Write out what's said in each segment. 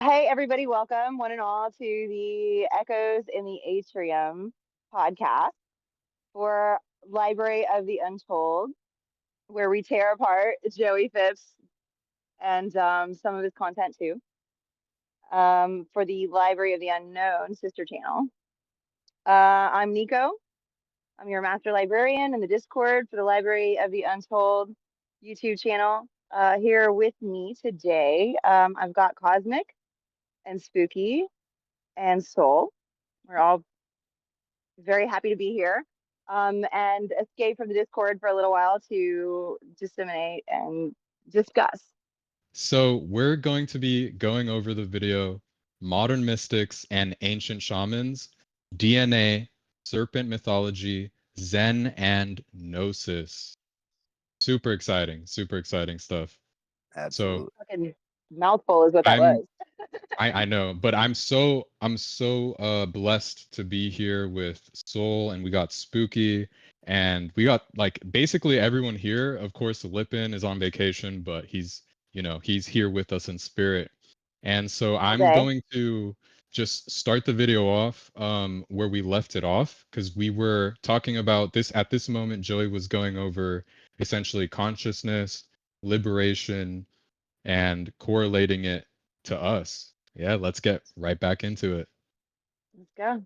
Hey, everybody, welcome one and all to the Echoes in the Atrium podcast for Library of the Untold, where we tear apart Joey Phipps and some of his content too, for the Library of the Unknown sister channel. I'm Nico. I'm your master librarian in the Discord for the Library of the Untold YouTube channel. Here with me today, I've got Cosmic and Spooky and Soul. We're all very happy to be here and escape from the Discord for a little while to disseminate and discuss. So we're going to be going over the video Modern Mystics and Ancient Shamans, DNA, Serpent Mythology, Zen, and Gnosis. Super exciting stuff. So Absolutely. Fucking mouthful is what that I'm was. I know, but I'm so blessed to be here with Soul, and we got Spooky, and we got like basically everyone here. Of course, Lipin is on vacation, but he's here with us in spirit. And so All I'm day. going to just start the video off where we left it off, because we were talking about this at this moment. Joey was going over essentially consciousness, liberation, and correlating it to us. Yeah, let's get right back into it. Let's go.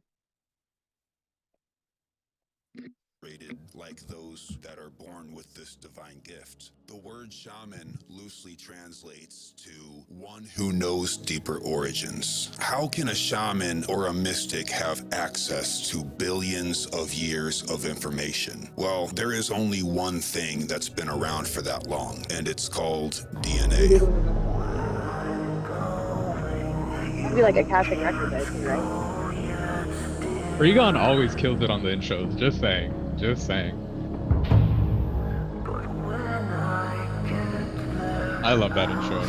Rated like those that are born with this divine gift. The word shaman loosely translates to one who knows deeper origins. How can a shaman or a mystic have access to billions of years of information? Well, there is only one thing that's been around for that long, and it's called DNA. That'd be like Akashic Records, I assume, right? Freegon always kills it on the intros. Just saying. Just saying. I love that intro.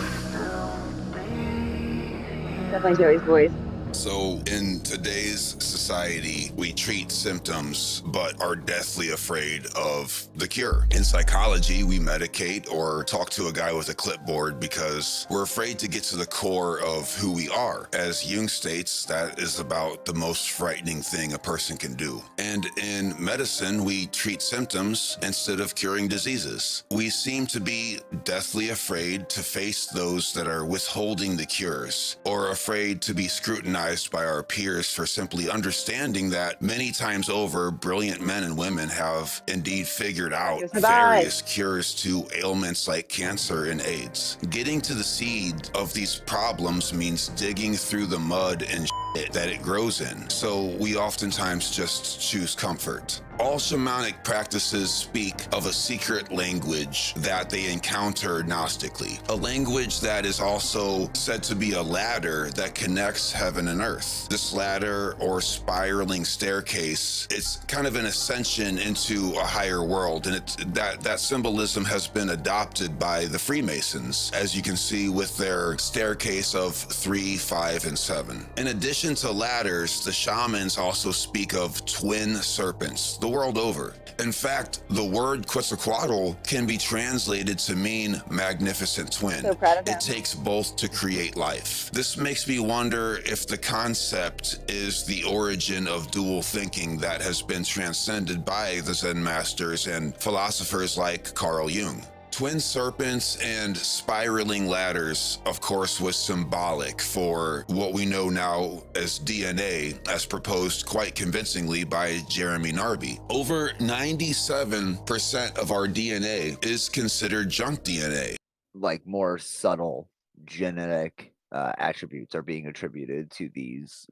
Definitely Joey's voice. So, in today's society, we treat symptoms but are deathly afraid of the cure. In psychology, we medicate or talk to a guy with a clipboard because we're afraid to get to the core of who we are. As Jung states, that is about the most frightening thing a person can do. And in medicine, we treat symptoms instead of curing diseases. We seem to be deathly afraid to face those that are withholding the cures, or afraid to be scrutinized by our peers for simply understanding that many times over, brilliant men and women have indeed figured out You survive. various cures to ailments like cancer and AIDS. Getting to the seed of these problems means digging through the mud and that it grows in. So we oftentimes just choose comfort. All shamanic practices speak of a secret language that they encounter Gnostically, a language that is also said to be a ladder that connects heaven and earth. This ladder or spiraling staircase, it's kind of an ascension into a higher world, and that symbolism has been adopted by the Freemasons, as you can see with their staircase of 3, 5, and 7. In addition to ladders, the shamans also speak of twin serpents the world over. In fact, the word Quetzalcoatl can be translated to mean magnificent twin. So proud of him. It takes both to create life. This makes me wonder if the concept is the origin of dual thinking that has been transcended by the Zen masters and philosophers like Carl Jung. Twin serpents and spiraling ladders, of course, was symbolic for what we know now as DNA, as proposed quite convincingly by Jeremy Narby. Over 97% of our DNA is considered junk DNA. Like more subtle genetic attributes are being attributed to these,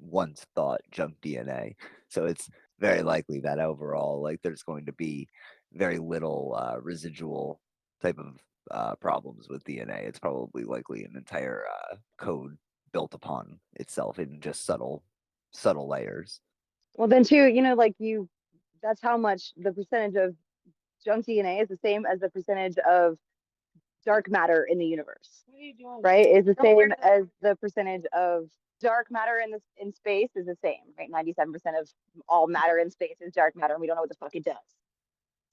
once thought junk DNA. So it's very likely that overall, like, there's going to be very little residual type of problems with DNA. It's probably likely an entire code built upon itself in just subtle layers. Well, then too, that's how much the percentage of junk DNA is the same as the percentage of dark matter in the universe. What are you doing? Right? Is the same as the percentage of dark matter in space is the same, right? 97% of all matter in space is dark matter, and we don't know what the fuck it does.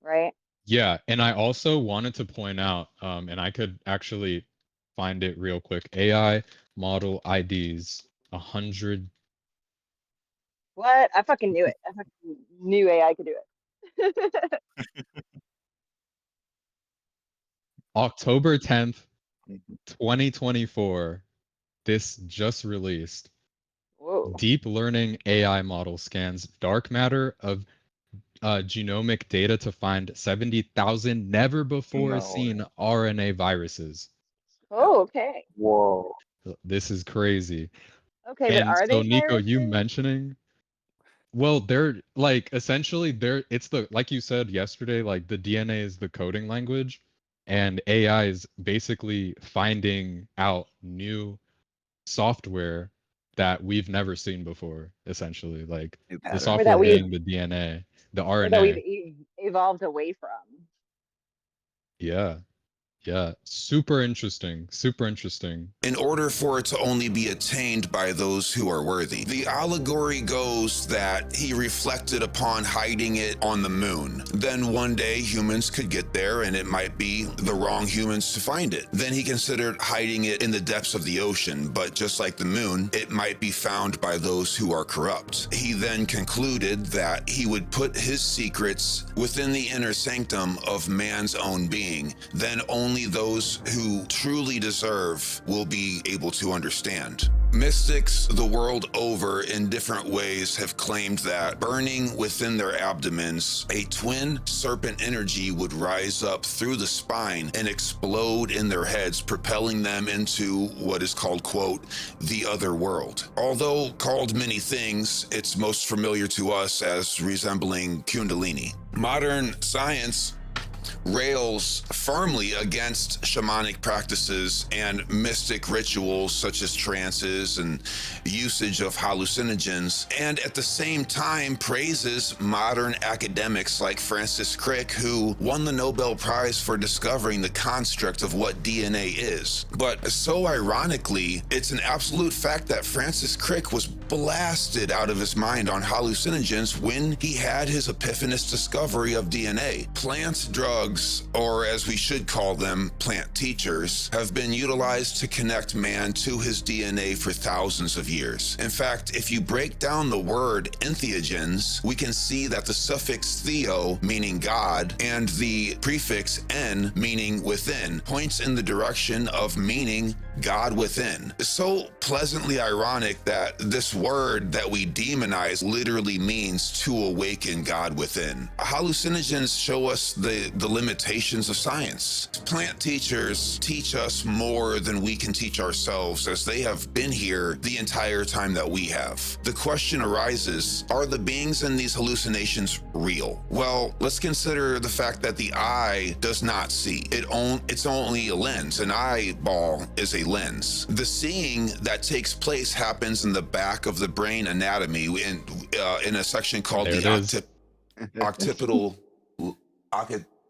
Right? Yeah, and I also wanted to point out, and I could actually find it real quick. AI, model IDs. 100. What? I fucking knew it. I fucking knew AI could do it. October 10th, Mhm. 2024. This just released. Whoa. Deep learning AI model scans dark matter of genomic data to find 70,000 never before No way. seen RNA viruses. Oh, okay. Whoa. This is crazy. Okay, but And are so they Nico, you viruses? mentioning, well, they're like essentially they're it's the like you said yesterday, like the DNA is the coding language, and AI is basically finding out new software that we've never seen before, essentially. Like New the Or patterns. software that Yeah. we've being the DNA, the or that we've RNA. evolved away from. Yeah. Yeah. Super interesting. Super interesting. in order for it to only be attained by those who are worthy. The allegory goes that he reflected upon hiding it on the moon. Then one day humans could get there and it might be the wrong humans to find it. Then he considered hiding it in the depths of the ocean, but just like the moon, it might be found by those who are corrupt. He then concluded that he would put his secrets within the inner sanctum of man's own being. Then only those who truly deserve will be able to understand. Mystics the world over in different ways have claimed that burning within their abdomens, a twin serpent energy would rise up through the spine and explode in their heads, propelling them into what is called, quote, the other world. Although called many things, it's most familiar to us as resembling Kundalini. Modern science rails firmly against shamanic practices and mystic rituals such as trances and usage of hallucinogens, and at the same time praises modern academics like Francis Crick, who won the Nobel Prize for discovering the construct of what DNA is. But so ironically, it's an absolute fact that Francis Crick was blasted out of his mind on hallucinogens when he had his epiphanous discovery of DNA. Plant drugs, or as we should call them, plant teachers, have been utilized to connect man to his DNA for thousands of years. In fact, if you break down the word entheogens, we can see that the suffix theo, meaning God, and the prefix en, meaning within, points in the direction of meaning God within. It's so pleasantly ironic that this word that we demonize literally means to awaken God within. Hallucinogens show us the limitations of science. Plant teachers teach us more than we can teach ourselves, as they have been here the entire time that we have. The question arises, are the beings in these hallucinations real? Well, let's consider the fact that the eye does not see. It's only a lens. An eyeball is a lens. The seeing that takes place happens in the back of the brain anatomy in a section called There the it is. occipital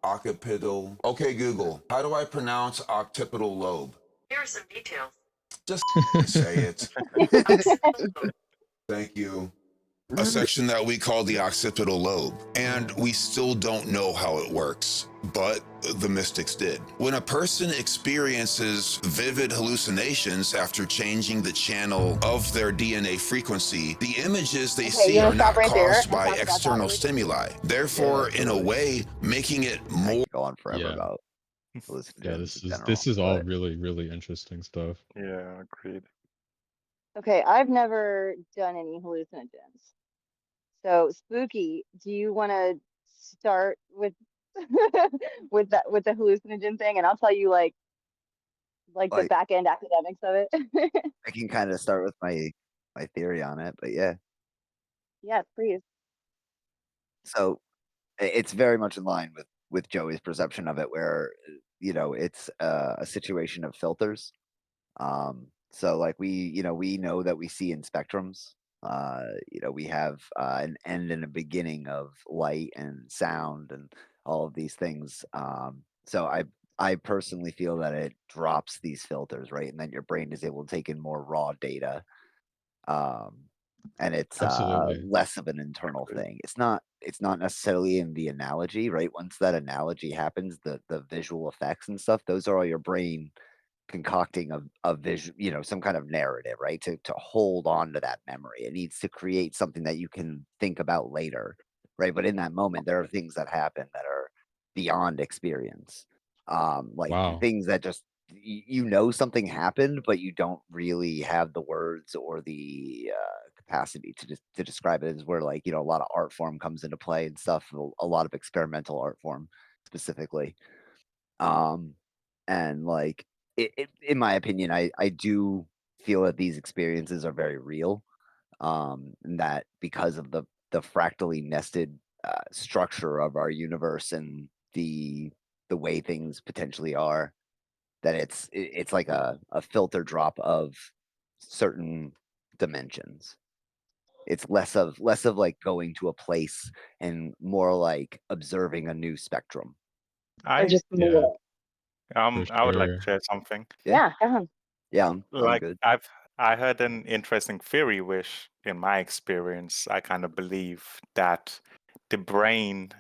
occipital. Okay, Google, how do I pronounce occipital lobe? Here are some details. Just say it. Thank you. A section that we call the occipital lobe, and we still don't know how it works, but the mystics did. When a person experiences vivid hallucinations after changing the channel of their DNA frequency, the images they Okay, see you are want to stop not right there caused and by talk about that external really quick? stimuli. Therefore, Yeah, in a totally. way, making it I more could go on forever Yeah. about Yeah, hallucinogens in this general, is all but really, really interesting stuff. Yeah, agreed. Okay, I've never done any hallucinogens. So, Spooky, do you want to start with with the hallucinogen thing, and I'll tell you like the like back end academics of it. I can kind of start with my theory on it. But yeah, Yes, please. so it's very much in line with Joey's perception of it, where it's a situation of filters. So like we know that we see in spectrums. We have an end and a beginning of light and sound and all of these things. So I personally feel that it drops these filters, right? And then your brain is able to take in more raw data. Um, and it's Absolutely. less of an internal Agreed. thing. It's not necessarily in the analogy, right? Once that analogy happens, the visual effects and stuff, those are all your brain concocting a vision, some kind of narrative, right? To hold on to that memory. It needs to create something that you can think about later, right? But in that moment, there are things that happen that are beyond experience. Like Wow. things that just something happened, but you don't really have the words or the capacity to describe it. Is where like a lot of art form comes into play and stuff. A lot of experimental art form specifically. Um, and like in my opinion, I do feel that these experiences are very real. And that because of the fractally nested structure of our universe and the way things potentially are, that it's like a filter drop of certain dimensions. It's less of like going to a place and more like observing a new spectrum. Or I just Yeah, more. for I would like to sure. share something. Yeah, Yeah, go on. yeah, I'm Like good. I heard an interesting theory, which in my experience, I kind of believe that the brain,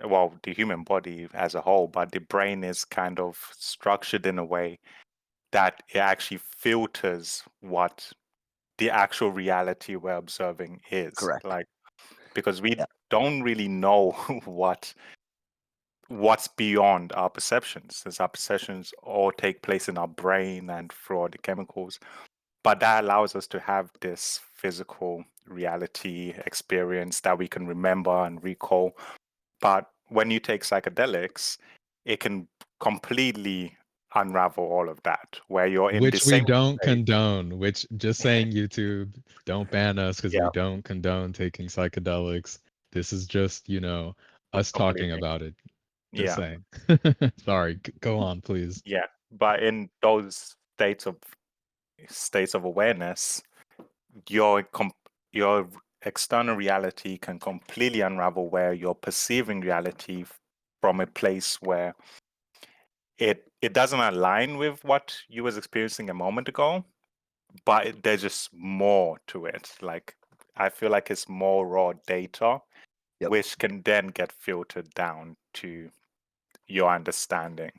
well, the human body as a whole, but the brain is kind of structured in a way that it actually filters what the actual reality we're observing is. Correct. Like, because we Yeah, don't really know what's beyond our perceptions, as our perceptions all take place in our brain and through all the chemicals. But that allows us to have this physical reality experience that we can remember and recall. But when you take psychedelics, it can completely unravel all of that, where you're in the Which we same don't state. condone. Which, just saying, YouTube, don't ban us because we Yeah, don't condone taking psychedelics. This is just, us talking completely. about it. Just Yeah, saying. Sorry, go on, please. yeah. But in those states of awareness, your your external reality can completely unravel, where you're perceiving reality from a place where it doesn't align with what you was experiencing a moment ago, but there's just more to it. Like I feel like it's more raw data, yep. which can then get filtered down to your understanding.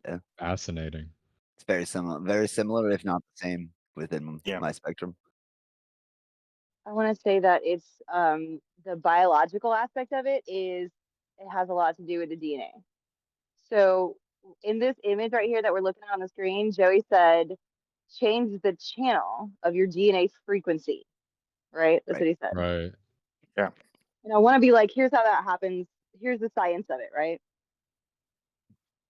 Yeah. Fascinating. It's very similar, if not the same, within Yeah. my spectrum. I want to say that it's the biological aspect of it is it has a lot to do with the DNA. So in this image right here that we're looking at on the screen, Joey said, change the channel of your DNA frequency, right? That's Right. what he said. Right. Yeah. And I want to be like, here's how that happens. Here's the science of it, right?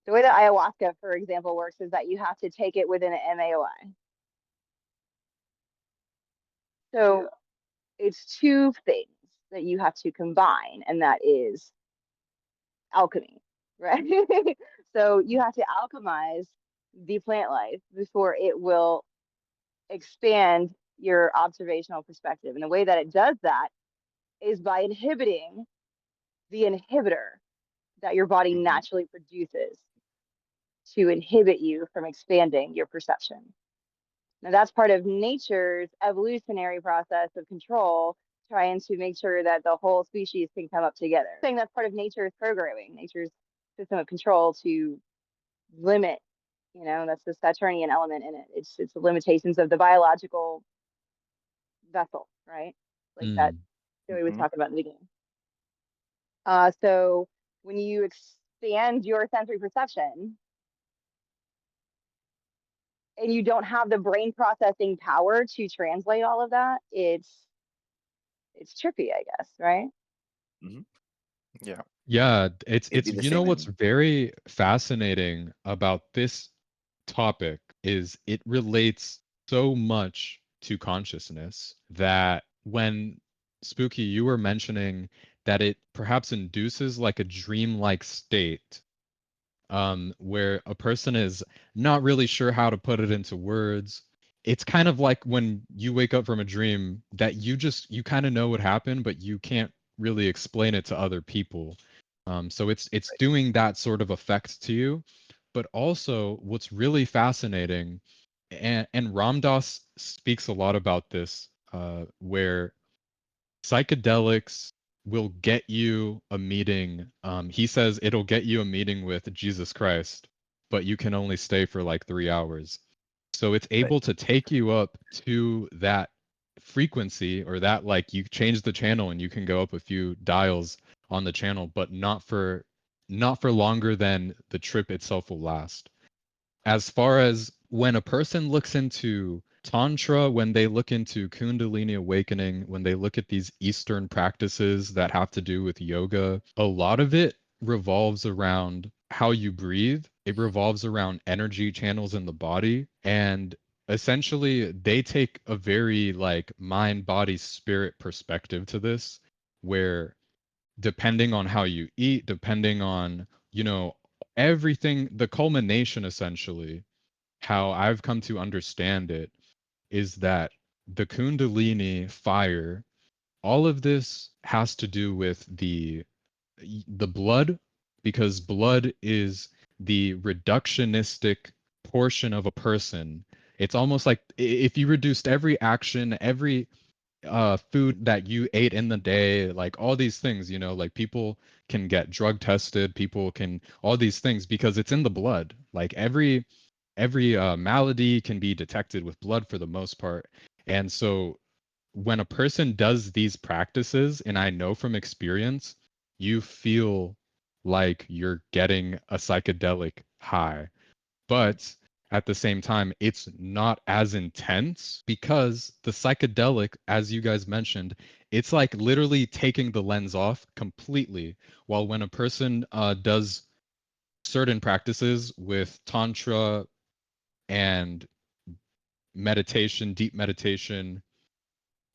The way that ayahuasca, for example, works is that you have to take it within an MAOI. So it's two things that you have to combine, and that is alchemy, right? So you have to alchemize the plant life before it will expand your observational perspective. And the way that it does that is by inhibiting the inhibitor that your body Mhm. naturally produces to inhibit you from expanding your perception. Now, that's part of nature's evolutionary process of control, trying to make sure that the whole species can come up together. I think that's part of nature's programming, nature's system of control to limit, that's the Saturnian element in it. It's the limitations of the biological vessel, right? Like that Mm. Joey was Hmm. talking about in the beginning. So when you expand your sensory perception and you don't have the brain processing power to translate all of that, it's trippy, I guess, right? Mhm. Yeah. Yeah, it's It'd be it's the you know same what's in very fascinating about this topic is it relates so much to consciousness that when Spooky, you were mentioning that it perhaps induces like a dreamlike state, where a person is not really sure how to put it into words. It's kind of like when you wake up from a dream that you kind of know what happened, but you can't really explain it to other people. So it's right. doing that sort of effect to you. But also, what's really fascinating, and Ram Dass speaks a lot about this, where psychedelics will get you a meeting. He says it'll get you a meeting with Jesus Christ, but you can only stay for like 3 hours. So it's Right. able to take you up to that frequency, or that, like, you change the channel and you can go up a few dials on the channel, but not for longer than the trip itself will last. As far as when a person looks into Tantra, when they look into Kundalini awakening, when they look at these Eastern practices that have to do with yoga, a lot of it revolves around how you breathe. It revolves around energy channels in the body. And essentially, they take a very like mind, body, spirit perspective to this, where depending on how you eat, depending on, everything, the culmination essentially, how I've come to understand it is that the Kundalini fire, all of this has to do with the blood, because blood is the reductionistic portion of a person. It's almost like if you reduced every action, every food that you ate in the day, like all these things, like people can get drug tested, people can, all these things, because it's in the blood. Like every malady can be detected with blood for the most part. And so when a person does these practices, and I know from experience, you feel like you're getting a psychedelic high. But at the same time, it's not as intense, because the psychedelic, as you guys mentioned, it's like literally taking the lens off completely. While when a person does certain practices with Tantra and meditation, deep meditation,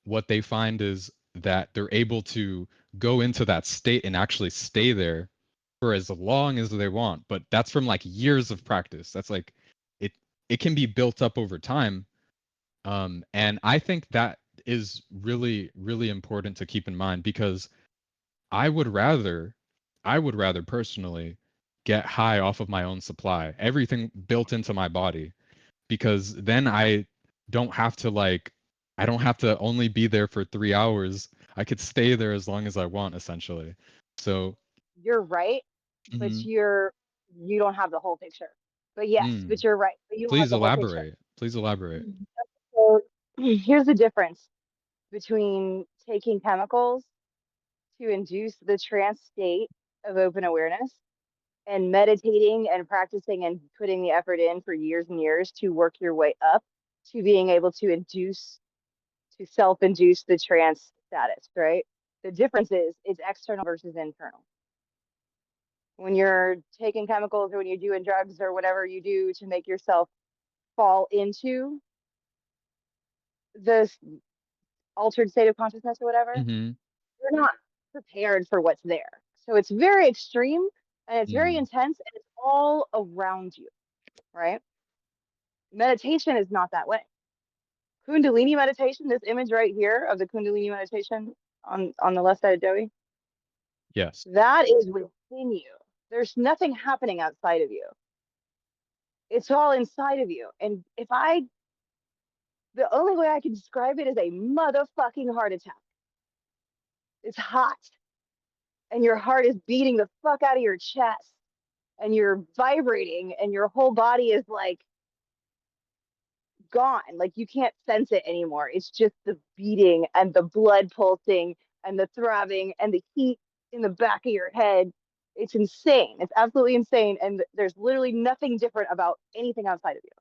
what they find is that they're able to go into that state and actually stay there for as long as they want. But that's from like years of practice. That's like it it can be built up over time. And I think that is really, really important to keep in mind, because I would rather I would rather personally get high off of my own supply, everything built into my body, because then I don't have to only be there for 3 hours. I could stay there as long as I want, essentially. So, You're right, but mhm, you don't have the whole picture. But yes, mm, but you're right. But you don't have please the whole picture. elaborate. Please elaborate. So here's the difference between taking chemicals to induce the trance state of open awareness and meditating and practicing and putting the effort in for years and years to work your way up to being able to self-induce the trance status, right? The difference is it's external versus internal. When you're taking chemicals or when you're doing drugs or whatever you do to make yourself fall into this altered state of consciousness or whatever, Mm-hmm. you're not prepared for what's there. So it's very extreme and it's very Mm, intense and it's all around you, right? Meditation is not that way. Kundalini meditation, this image right here of the Kundalini meditation on the left side of Joey, yes. that is within you. There's nothing happening outside of you. It's all inside of you. And the only way I can describe it is a motherfucking heart attack. It's hot and your heart is beating the fuck out of your chest and you're vibrating and your whole body is like gone. Like you can't sense it anymore. It's just the beating and the blood pulsing and the throbbing and the heat in the back of your head. It's insane. It's absolutely insane. And there's literally nothing different about anything outside of you.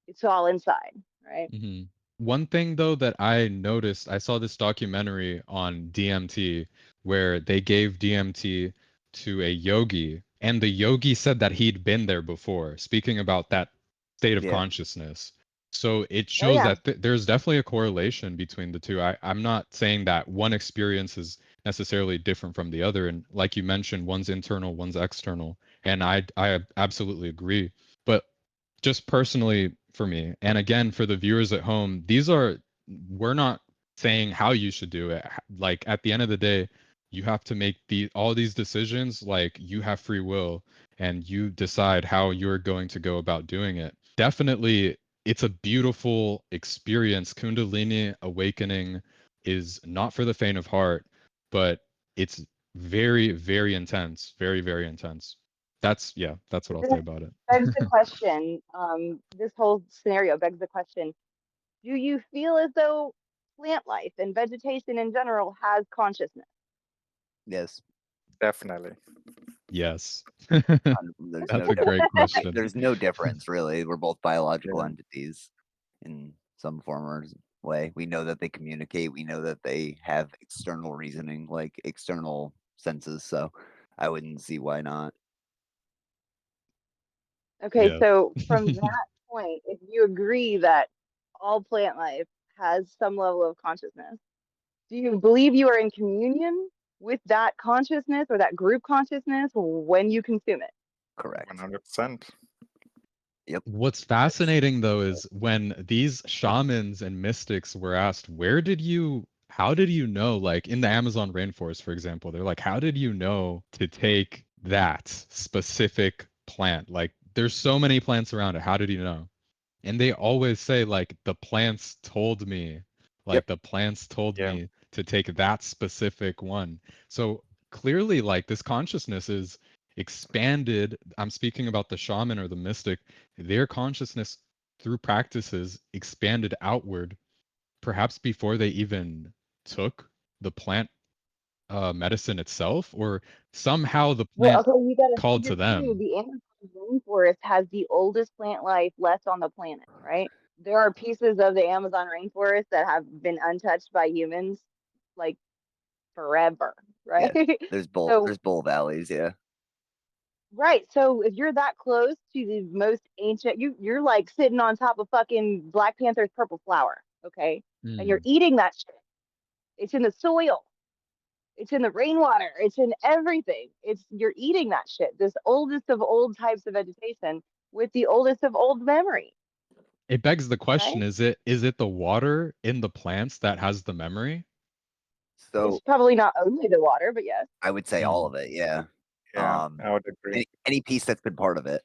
It's all inside, right? Mm-hmm. One thing though that I noticed, I saw this documentary on DMT where they gave DMT to a yogi, and the yogi said that he'd been there before, speaking about that state of Yeah. consciousness. So it Oh shows yeah. that there's definitely a correlation between the two. I'm not saying that one experience is necessarily different from the other. And like you mentioned, one's internal, one's external. And I absolutely agree. But just personally for me, and again for the viewers at home, we're not saying how you should do it. Like at the end of the day, you have to make all these decisions. Like you have free will, and you decide how you're going to go about doing it. Definitely, it's a beautiful experience. Kundalini awakening is not for the faint of heart, but it's very, very intense. Very, very intense. That's what I'll say This about it. begs the question, this whole scenario begs the question, do you feel as though plant life and vegetation in general has consciousness? Yes. Definitely. Yes. There's That's no a great question. there's no difference really. We're both biological Yeah. entities in some form or way. We know that they communicate. We know that they have external reasoning, like external senses. So I wouldn't see why not. Okay, Yeah. so from that point, if you agree that all plant life has some level of consciousness, do you believe you are in communion with that consciousness or that group consciousness when you consume it? Correct. 100%. Yep. What's fascinating though is when these shamans and mystics were asked, how did you know, like in the Amazon rainforest, for example, they're like, how did you know to take that specific plant? Like, there's so many plants around it. How did you know? And they always say, like, the plants told me, Yep. like, the plants told Yeah. me to take that specific one. So clearly, like, this consciousness is expanded. I'm speaking about the shaman or the mystic, their consciousness through practices expanded outward, perhaps before they even took the plant medicine itself, or somehow the Well, plant okay, you gotta called figure to too, them. the Amazon rainforest has the oldest plant life left on the planet, right? There are pieces of the Amazon rainforest that have been untouched by humans like forever, right? Yeah. There's So, bull valleys. Yeah. right. So if you're that close to the most ancient, you're like sitting on top of fucking Black Panther's purple flower, okay? And you're Hmm. eating that shit. It's in the soil. It's in the rainwater. It's in everything. You're eating that shit. This oldest of old types of vegetation with the oldest of old memory, It begs the right? question, is it the water in the plants that has the memory? It's So probably not only the water, but yes. I would say all Hmm. of it. Yeah. Yeah, I would agree. Any piece that's been part of it.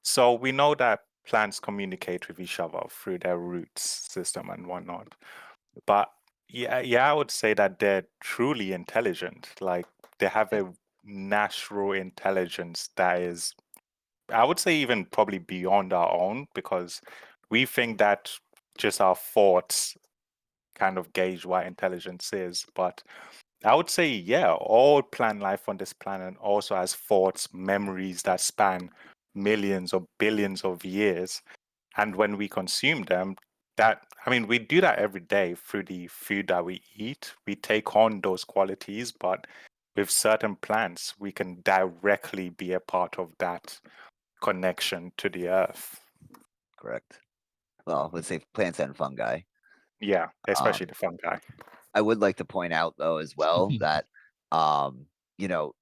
So we know that plants communicate with each other through their roots system and whatnot. But yeah, I would say that they're truly intelligent. Like they have Yep. a natural intelligence that is, I would say, even probably beyond our own, because we think that just our thoughts kind of gauge what intelligence is. But I would say, yeah, all plant life on this planet also has thoughts, memories that span millions or billions of years. And when we consume them, we do that every day through the food that we eat. We take on those qualities, but with certain plants, we can directly be a part of that connection to the earth. Correct. Well, let's say plants and fungi. Yeah, Um, especially the fungi. I would like to point out though as well that you know,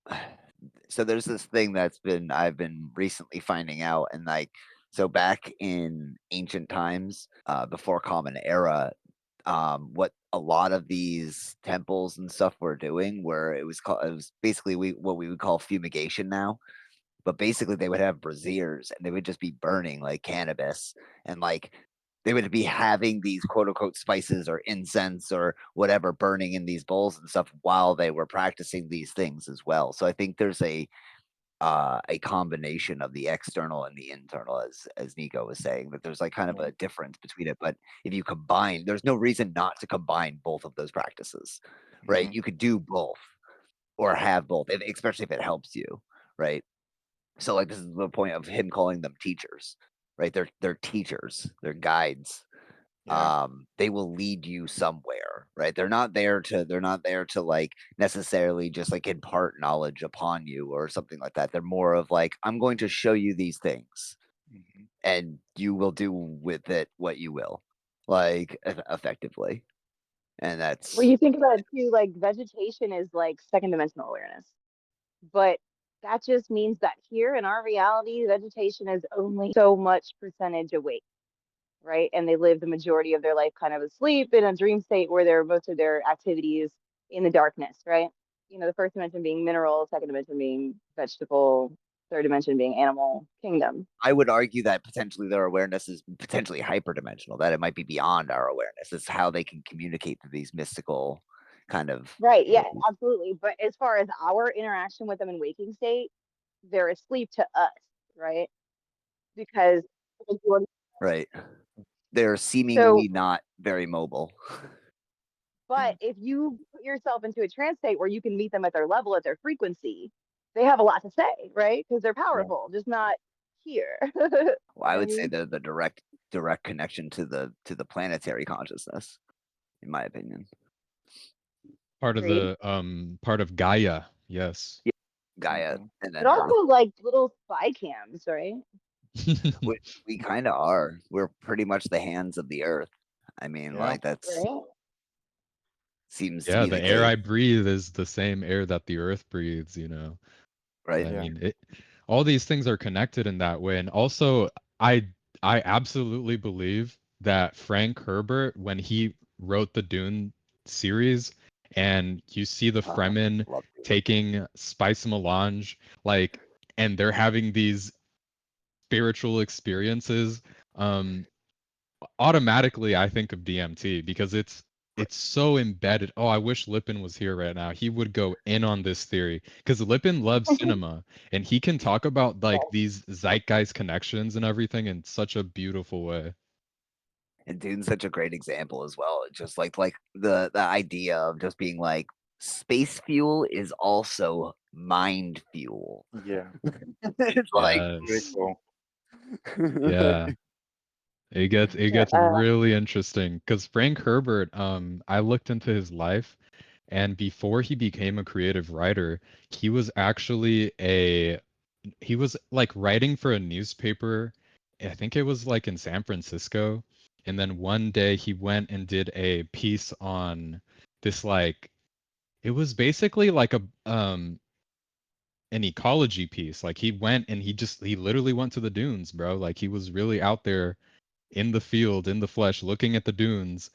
so there's this thing I've been recently finding out, and like, so back in ancient times, before Common Era, what a lot of these temples and stuff were doing, where it was basically what we would call fumigation now, but basically they would have braziers and they would just be burning like cannabis, and like they would be having these quote unquote spices or incense or whatever burning in these bowls and stuff while they were practicing these things as well. So I think there's a combination of the external and the internal, as Nico was saying, that there's like kind of Yeah. a difference between it. But if you combine, there's no reason not to combine both of those practices, right? Mhm. You could do both or have both, especially if it helps you, right? So like this is the point of him calling them teachers, right? They're teachers, they're guides. Yeah. They will lead you somewhere, right? They're not there to like necessarily just like impart knowledge upon you or something like that. They're more of like, I'm going to show you these things Mhm. and you will do with it what you will, like effectively. And Well, that's you think about it too, like vegetation is like second dimensional awareness, but that just means that here in our reality, vegetation is only so much percentage awake, right? And they live the majority of their life kind of asleep in a dream state where most of their activities in the darkness, right? You know, the first dimension being mineral, second dimension being vegetable, third dimension being animal kingdom. I would argue that potentially their awareness is potentially hyperdimensional, that it might be beyond our awareness. It's how they can communicate to these mystical kind of Right, yeah, entities. absolutely. But as far as our interaction with them in waking state, they're asleep to us, right? Because Right. They're so, seemingly not very mobile. but if you put yourself into a trance state where you can meet them at their level, at their frequency, they have a lot to say, right? Because they're powerful, just not here. Well, I I would say mean, they're the direct connection to the planetary consciousness, in my opinion. agreed. Part of Gaia. Yes. Yeah, Gaia Mhm. and But then Earth. also like little spy cams, right? We kind of are. We're pretty much the hands of the Earth. I mean, Yeah. like that's Right? seems to Yeah, be the the air I case, breathe is the same air that the earth breathes, you know. right? I Yeah. mean, all these things are connected in that way. And also, I I absolutely believe that Frank Herbert, when he wrote the Dune series, and you see the Fremen Love you. taking spice melange, like, and they're having these spiritual experiences, um, automatically I think of DMT because it's so embedded. Oh, I wish Lippin was here right now. He would go in on this theory because Lippin loves cinema and he can talk about like these zeitgeist connections and everything in such a beautiful way. And Dune's such a great example as well. It's just like the idea of just being like space fuel is also mind fuel. Yeah. It's like Very Yes. cool. Yeah. It gets really interesting because Frank Herbert, I looked into his life, and before he became a creative writer, he was actually he was like writing for a newspaper. I think it was like in San Francisco. And then one day he went and did a piece on this like it was basically like a an ecology piece. Like he went and he literally went to the dunes, bro. Like he was really out there in the field, in the flesh, looking at the dunes,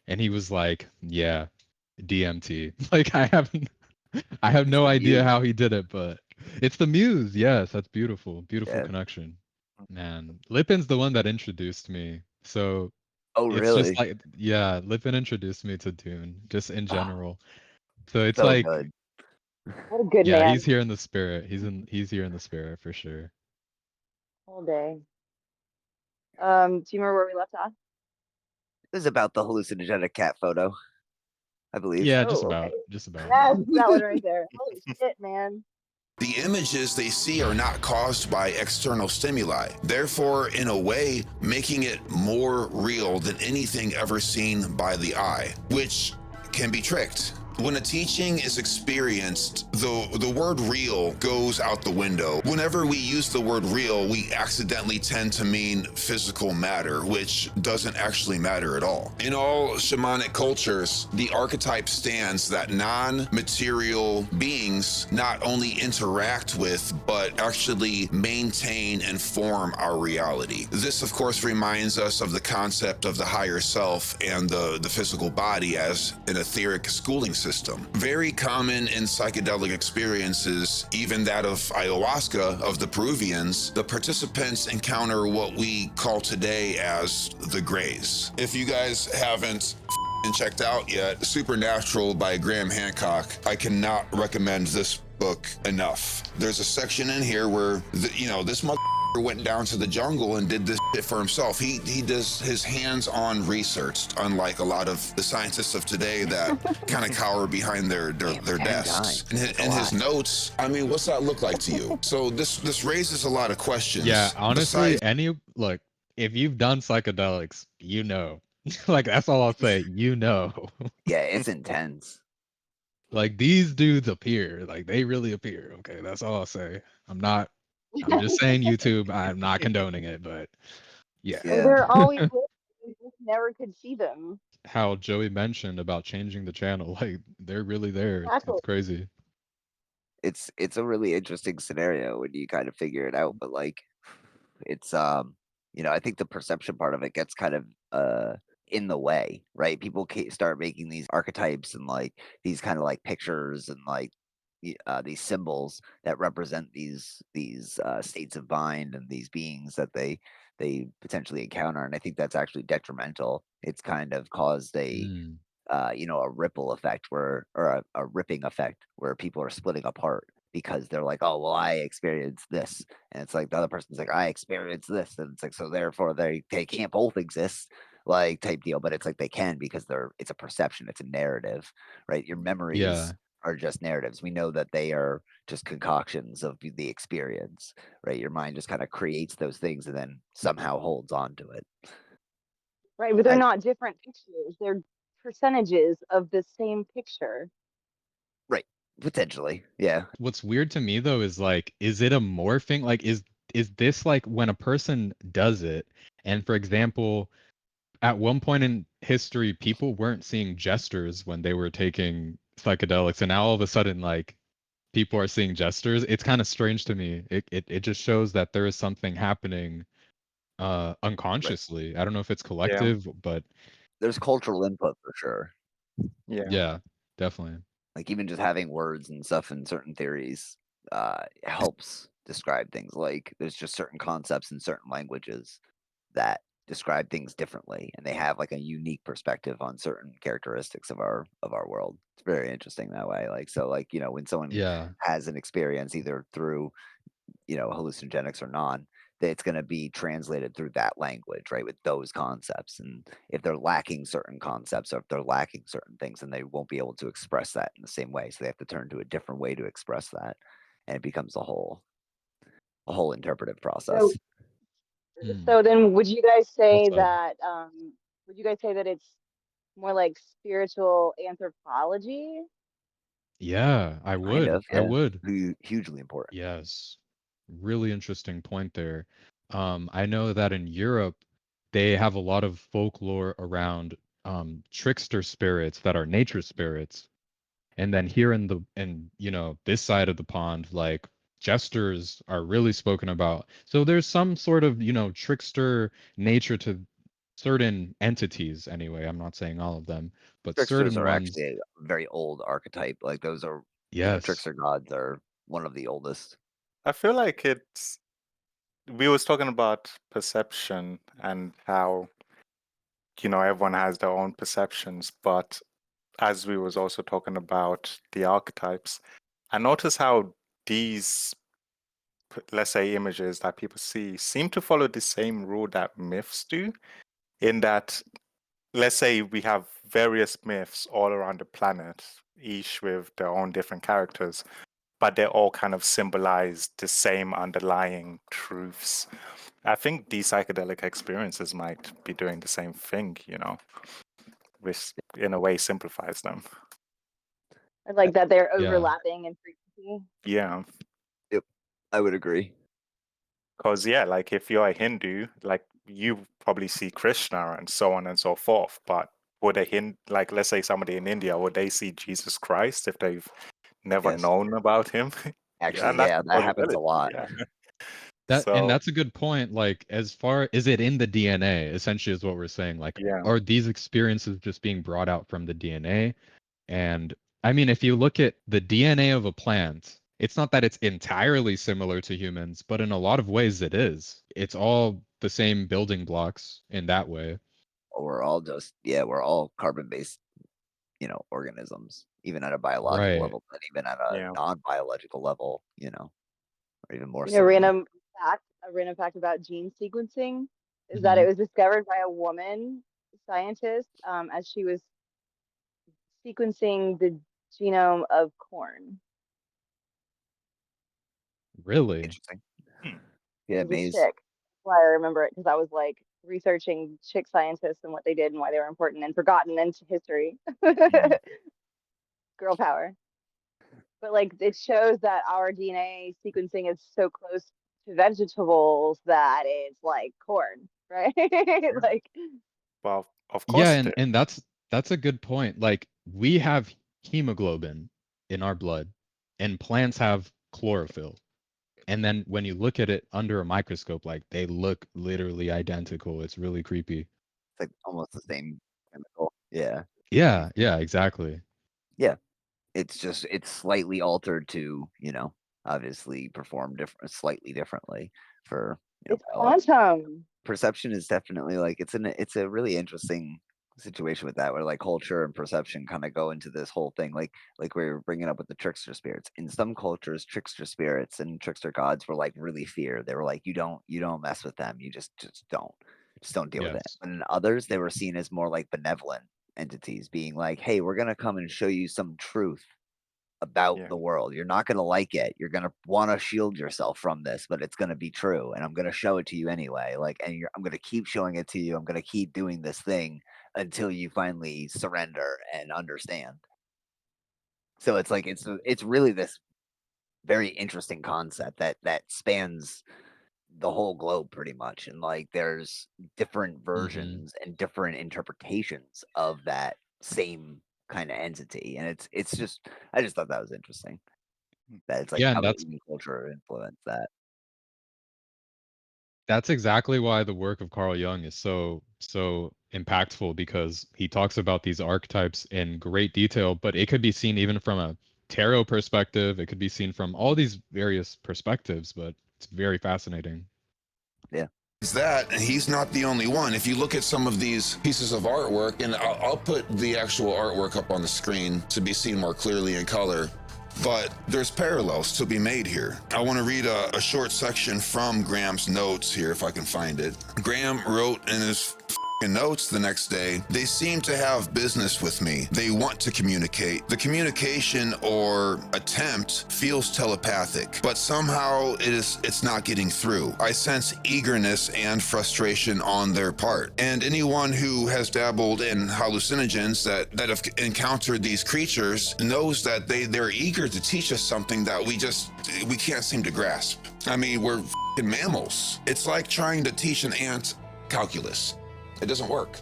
and he was like, "Yeah, DMT." Like I have it's no the idea muse. how he did it, but it's the muse. Yes, that's beautiful, beautiful Yeah. connection. Man, Lipin's the one that introduced me, so Oh, it's just really? like, yeah, Lipin introduced me to Dune, just in Ah, general. So it's so like, good. What a good yeah, man he's here in the spirit. He's here in the spirit for sure. all day. Do you remember where we left off? This is about the hallucinogenic cat photo, I believe. Yeah, just Oh, okay. about, just about. Yes, that one right there. Holy shit, man. The images they see are not caused by external stimuli, therefore, in a way, making it more real than anything ever seen by the eye, which can be tricked. When a teaching is experienced, the word real goes out the window. Whenever we use the word real, we accidentally tend to mean physical matter, which doesn't actually matter at all. In all shamanic cultures, the archetype stands that non-material beings not only interact with, but actually maintain and form our reality. This, of course, reminds us of the concept of the higher self and the physical body as an etheric schooling system. Very common in psychedelic experiences, even that of ayahuasca of the Peruvians, the participants encounter what we call today as the grays. If you guys haven't checked out yet, Supernatural by Graham Hancock, I cannot recommend this book enough. There's a section in here where, this went down to the jungle and did this shit for himself. He does his hands-on research, unlike a lot of the scientists of today that kind of cower behind their Damn, 10 desks. times. In That's a his lot. notes, I mean, what's that look like to you? So this raises a lot of Yeah, questions. honestly, Besides, look, if you've done psychedelics, you know. Like that's all I'll say, you know. Yeah, it's intense. Like these dudes appear, like they really appear. Okay, that's all I'll say. I'm just saying YouTube, I'm not condoning it, but yeah. Or Yeah, they're always with you, you just never could see them. How Joey mentioned about changing the channel, like they're really there. Exactly. It's crazy. it's a really interesting scenario when you kind of figure it out, but like it's I think the perception part of it gets kind of in the way, right? People start making these archetypes and like these kind of like pictures and like these symbols that represent these states of mind and these beings that they potentially encounter, and I think that's actually detrimental. It's kind of caused Mm, a ripple effect where or a ripping effect where people are splitting apart because they're like, oh well, I experienced this, and it's like the other person's like, I experienced this, and it's like, so therefore they can't both exist, like, type deal. But it's like they can, because it's a perception, it's a narrative, right? Your Yeah. memories are just narratives. We know that they are just concoctions of the experience, right? Your mind just kind of creates those things and then somehow holds on to it. Right, but they're I, not different pictures. They're percentages of the same picture. right, potentially, yeah. What's weird to me though is like, is it a morphing? Like, is this like when a person does it, and for example, at one point in history, people weren't seeing gestures when they were taking psychedelics, and now all of a sudden, like, people are seeing gestures. It's kind of strange to me. It just shows that there is something happening Right. unconsciously. I don't know if it's Yeah. collective, but There's cultural input for sure. Yeah. yeah, definitely. Like even just having words and stuff in certain theories helps describe things. Like there's just certain concepts in certain languages that describe things differently, and they have like a unique perspective on certain characteristics of our world. It's very interesting that way. Like so, like when someone Yeah. has an experience either through hallucinogenics or non, that it's going to be translated through that language, right, with those concepts. And if they're lacking certain concepts, or if they're lacking certain things, then they won't be able to express that in the same way. So they have to turn to a different way to express that, and it becomes a whole interpretive So process. Hmm. so then would you guys Well say said. that it's more like spiritual anthropology? Yeah, I Kind would. of, I yeah. would. Hugely important. Yes. Really interesting point there. I know that in Europe, they have a lot of folklore around trickster spirits that are nature spirits. And then here in this side of the pond, like jesters are really spoken about. So there's some sort of, trickster nature to certain entities anyway. I'm not saying all of them, but Tricksters certain are ones, actually a very old archetype. Like those are, yes. trickster gods are one of the oldest. I feel like we was talking about perception and how, everyone has their own perceptions, but as we was also talking about the archetypes, I notice how these, let's say, images that people see seem to follow the same rule that myths do, in that, let's say we have various myths all around the planet, each with their own different characters, but they all kind of symbolize the same underlying truths. I think these psychedelic experiences might be doing the same thing, which in a way simplifies them. Or like that they're Yeah. overlapping in frequency? Yeah. Yep, I would agree. Because, yeah, like if you're a Hindu, like you probably see Krishna and so on and so forth. But would like, let's say somebody in India, would they see Jesus Christ if they've never Yes, known about him? Yeah, actually, and that's yeah, a that happens a possibility. lot. Yeah. And So, that's a good point. Like, as far is it in the DNA, essentially is what we're saying. Like, yeah. are these experiences just being brought out from the DNA? And I mean, if you look at the DNA of a plant, it's not that it's entirely similar to humans, but in a lot of ways it is. It's all the same building blocks in that way. We're all just, yeah, we're all carbon based, organisms, even at a biological Right. level, but even at a Yeah. non-biological level, or even more You know, so than that. a random fact about gene sequencing is that Hmm. it was discovered by a woman scientist as she was sequencing the genome of corn. Really? Interesting. Hmm. Yeah, It was a maize. chick. That's why I remember it because I was like researching chick scientists and what they did and why they were important and forgotten into history. Mm. Girl power. But like it shows that our DNA sequencing is so close to vegetables that it's like corn, right? Like Well, of Yeah, course it and is. and that's a good point. Like, we have hemoglobin in our blood, and plants have chlorophyll. And then when you look at it under a microscope, like, they look literally identical. It's really creepy. It's like almost the same chemical. Yeah. Yeah, yeah, exactly. Yeah. It's slightly altered to, obviously perform slightly differently for, it's biology. quantum. Perception is definitely like it's a really interesting situation with that, where like culture and perception kind of go into this whole thing, like we were bringing up with the trickster spirits. In some cultures, trickster spirits and trickster gods were like really feared. They were like, you don't mess with them. You just don't deal with it. Yes. But in others, they were seen as more like benevolent entities, being like, hey, we're gonna come and show you some truth about Yeah. the world. You're not going to like it. You're going to want to shield yourself from this, but it's going to be true. And I'm going to show it to you anyway. I'm going to keep showing it to you. I'm going to keep doing this thing until you finally surrender and understand. So it's like, it's really this very interesting concept that spans the whole globe pretty much. And like, there's different versions and different interpretations of that same kind of entity. And it's just, I just thought that was interesting. That it's like Yeah, how and the that's human culture influenced that. that's exactly why the work of Carl Jung is so impactful, because he talks about these archetypes in great detail, but it could be seen even from a tarot perspective, it could be seen from all these various perspectives, but it's very fascinating. Yeah. Is that, and he's not the only one. If you look at some of these pieces of artwork, and I'll put the actual artwork up on the screen to be seen more clearly in color, but there's parallels to be made here. I want to read a short section from Graham's notes here, if I can find it. Graham wrote in his notes the next day, they seem to have business with me. They want to communicate. The communication or attempt feels telepathic, but somehow it's not getting through. I sense eagerness and frustration on their part. And anyone who has dabbled in hallucinogens that have encountered these creatures knows that they're eager to teach us something that we can't seem to grasp. I mean, we're mammals. It's like trying to teach an ant calculus. It doesn't work,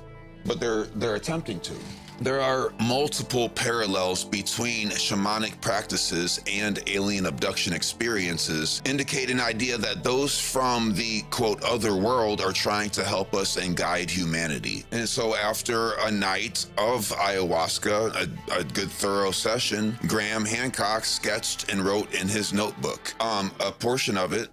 but they're attempting to. There are multiple parallels between shamanic practices and alien abduction experiences, indicate an idea that those from the quote other world are trying to help us and guide humanity. And so after a night of ayahuasca, a good thorough session, Graham Hancock sketched and wrote in his notebook. A portion of it.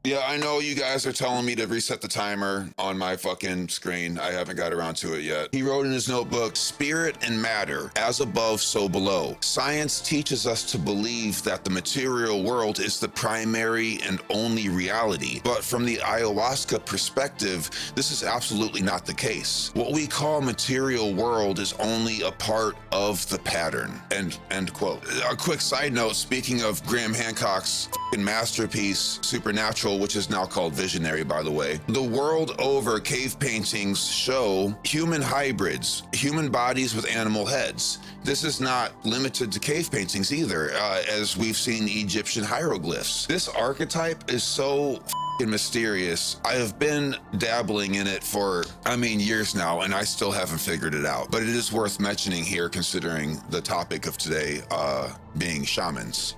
Yeah, I know you guys are telling me to reset the timer on my fucking screen. I haven't got around to it yet. He wrote in his notebook, spirit and matter, as above, so below. Science teaches us to believe that the material world is the primary and only reality. But from the ayahuasca perspective, this is absolutely not the case. What we call material world is only a part of the pattern. End quote. A quick side note, speaking of Graham Hancock's masterpiece, Supernatural, which is now called Visionary, by the way. The world over, cave paintings show human hybrids, human bodies with animal heads. This is not limited to cave paintings either, as we've seen Egyptian hieroglyphs. This archetype is so mysterious. I have been dabbling in it for, years now, and I still haven't figured it out. But it is worth mentioning here, considering the topic of today being shamans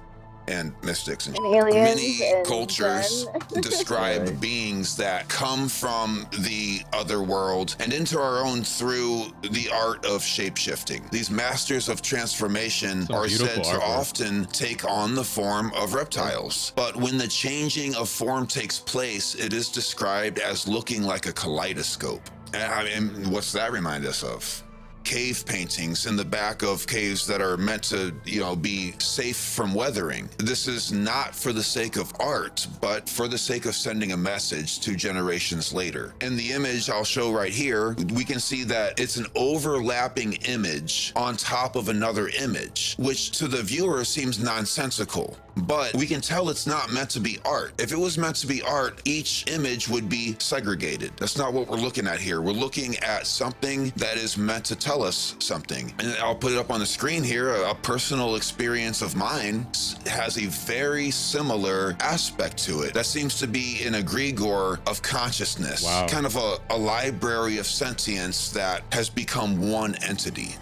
and mystics and aliens many and cultures Zen. describe Right. beings that come from the other world and into our own through the art of shape-shifting. These masters of transformation Some are beautiful said to artwork. often take on the form of reptiles. But when the changing of form takes place, it is described as looking like a kaleidoscope. And what's that remind us of? Cave paintings in the back of caves that are meant to, be safe from weathering. This is not for the sake of art, but for the sake of sending a message to generations later. In the image I'll show right here, we can see that it's an overlapping image on top of another image, which to the viewer seems nonsensical. But we can tell it's not meant to be art. If it was meant to be art, each image would be segregated. That's not what we're looking at here. We're looking at something that is meant to tell us something. And I'll put it up on the screen here. A personal experience of mine has a very similar aspect to it. That seems to be an egregore of consciousness. Wow. Kind of a library of sentience that has become one entity.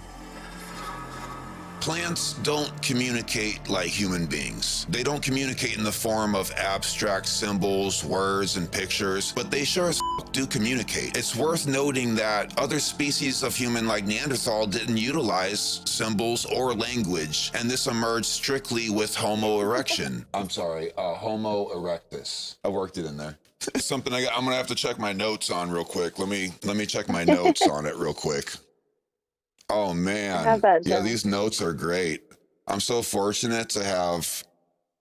Plants don't communicate like human beings. They don't communicate in the form of abstract symbols, words, and pictures, but they sure as do communicate. It's worth noting that other species of human like Neanderthal didn't utilize symbols or language, and this emerged strictly with Homo erection. Homo erectus. I worked it in there. Something I'm gonna have to check my notes on real quick. Let me check my notes on it real quick. Oh I man. have that Yeah, down. these notes are great. I'm so fortunate to have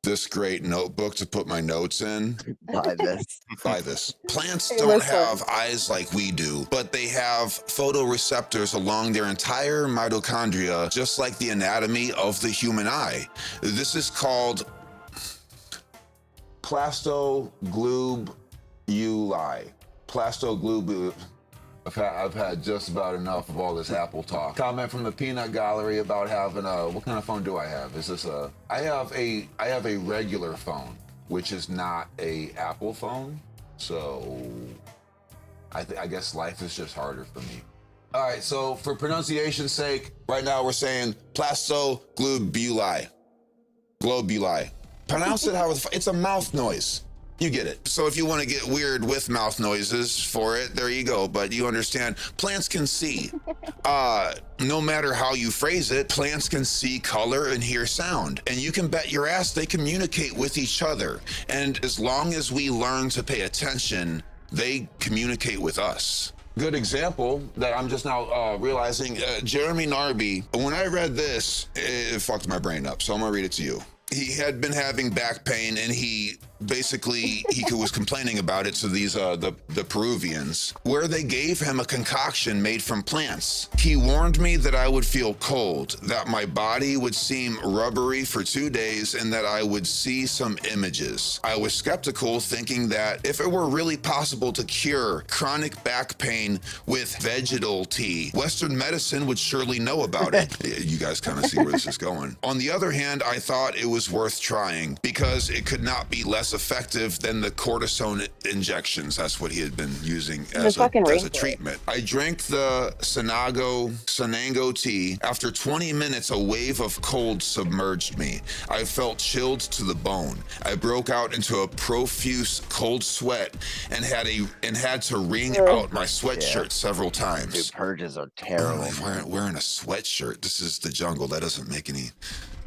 this great notebook to put my notes in. By this. By this. Plants don't Famous one. have eyes like we do, but they have photoreceptors along their entire mitochondria, just like the anatomy of the human eye. This is called plastogloobuli. Plastogloobuli. I've had just about enough of all this Apple talk. Comment from the peanut gallery about having a, what kind of phone do I have? Is this a, I have a regular phone, which is not a Apple phone. So I guess life is just harder for me. All right, so for pronunciation's sake, right now we're saying plastogloobuli. Globuli. Pronounce it how it's a mouth noise. You get it. So if you want to get weird with mouth noises for it, there you go. But you understand, plants can see. No matter how you phrase it, plants can see color and hear sound. And you can bet your ass they communicate with each other. And as long as we learn to pay attention, they communicate with us. Good example that I'm just now realizing, Jeremy Narby, when I read this, it fucked my brain up. So I'm gonna read it to you. He had been having back pain and he was complaining about it to these the Peruvians, where they gave him a concoction made from plants. He warned me that I would feel cold, that my body would seem rubbery for 2 days, and that I would see some images. I was skeptical, thinking that if it were really possible to cure chronic back pain with vegetal tea, Western medicine would surely know about it. You guys kind of see where this is going. On the other hand, I thought it was worth trying because it could not be less effective than the cortisone injections. That's what he had been using as a treatment. I drank the Sanango tea. After 20 minutes, a wave of cold submerged me. I felt chilled to the bone. I broke out into a profuse cold sweat and had to wring out my sweatshirt several times. Dude, purges are terrible. I'm wearing a sweatshirt. This is the jungle. That doesn't make any.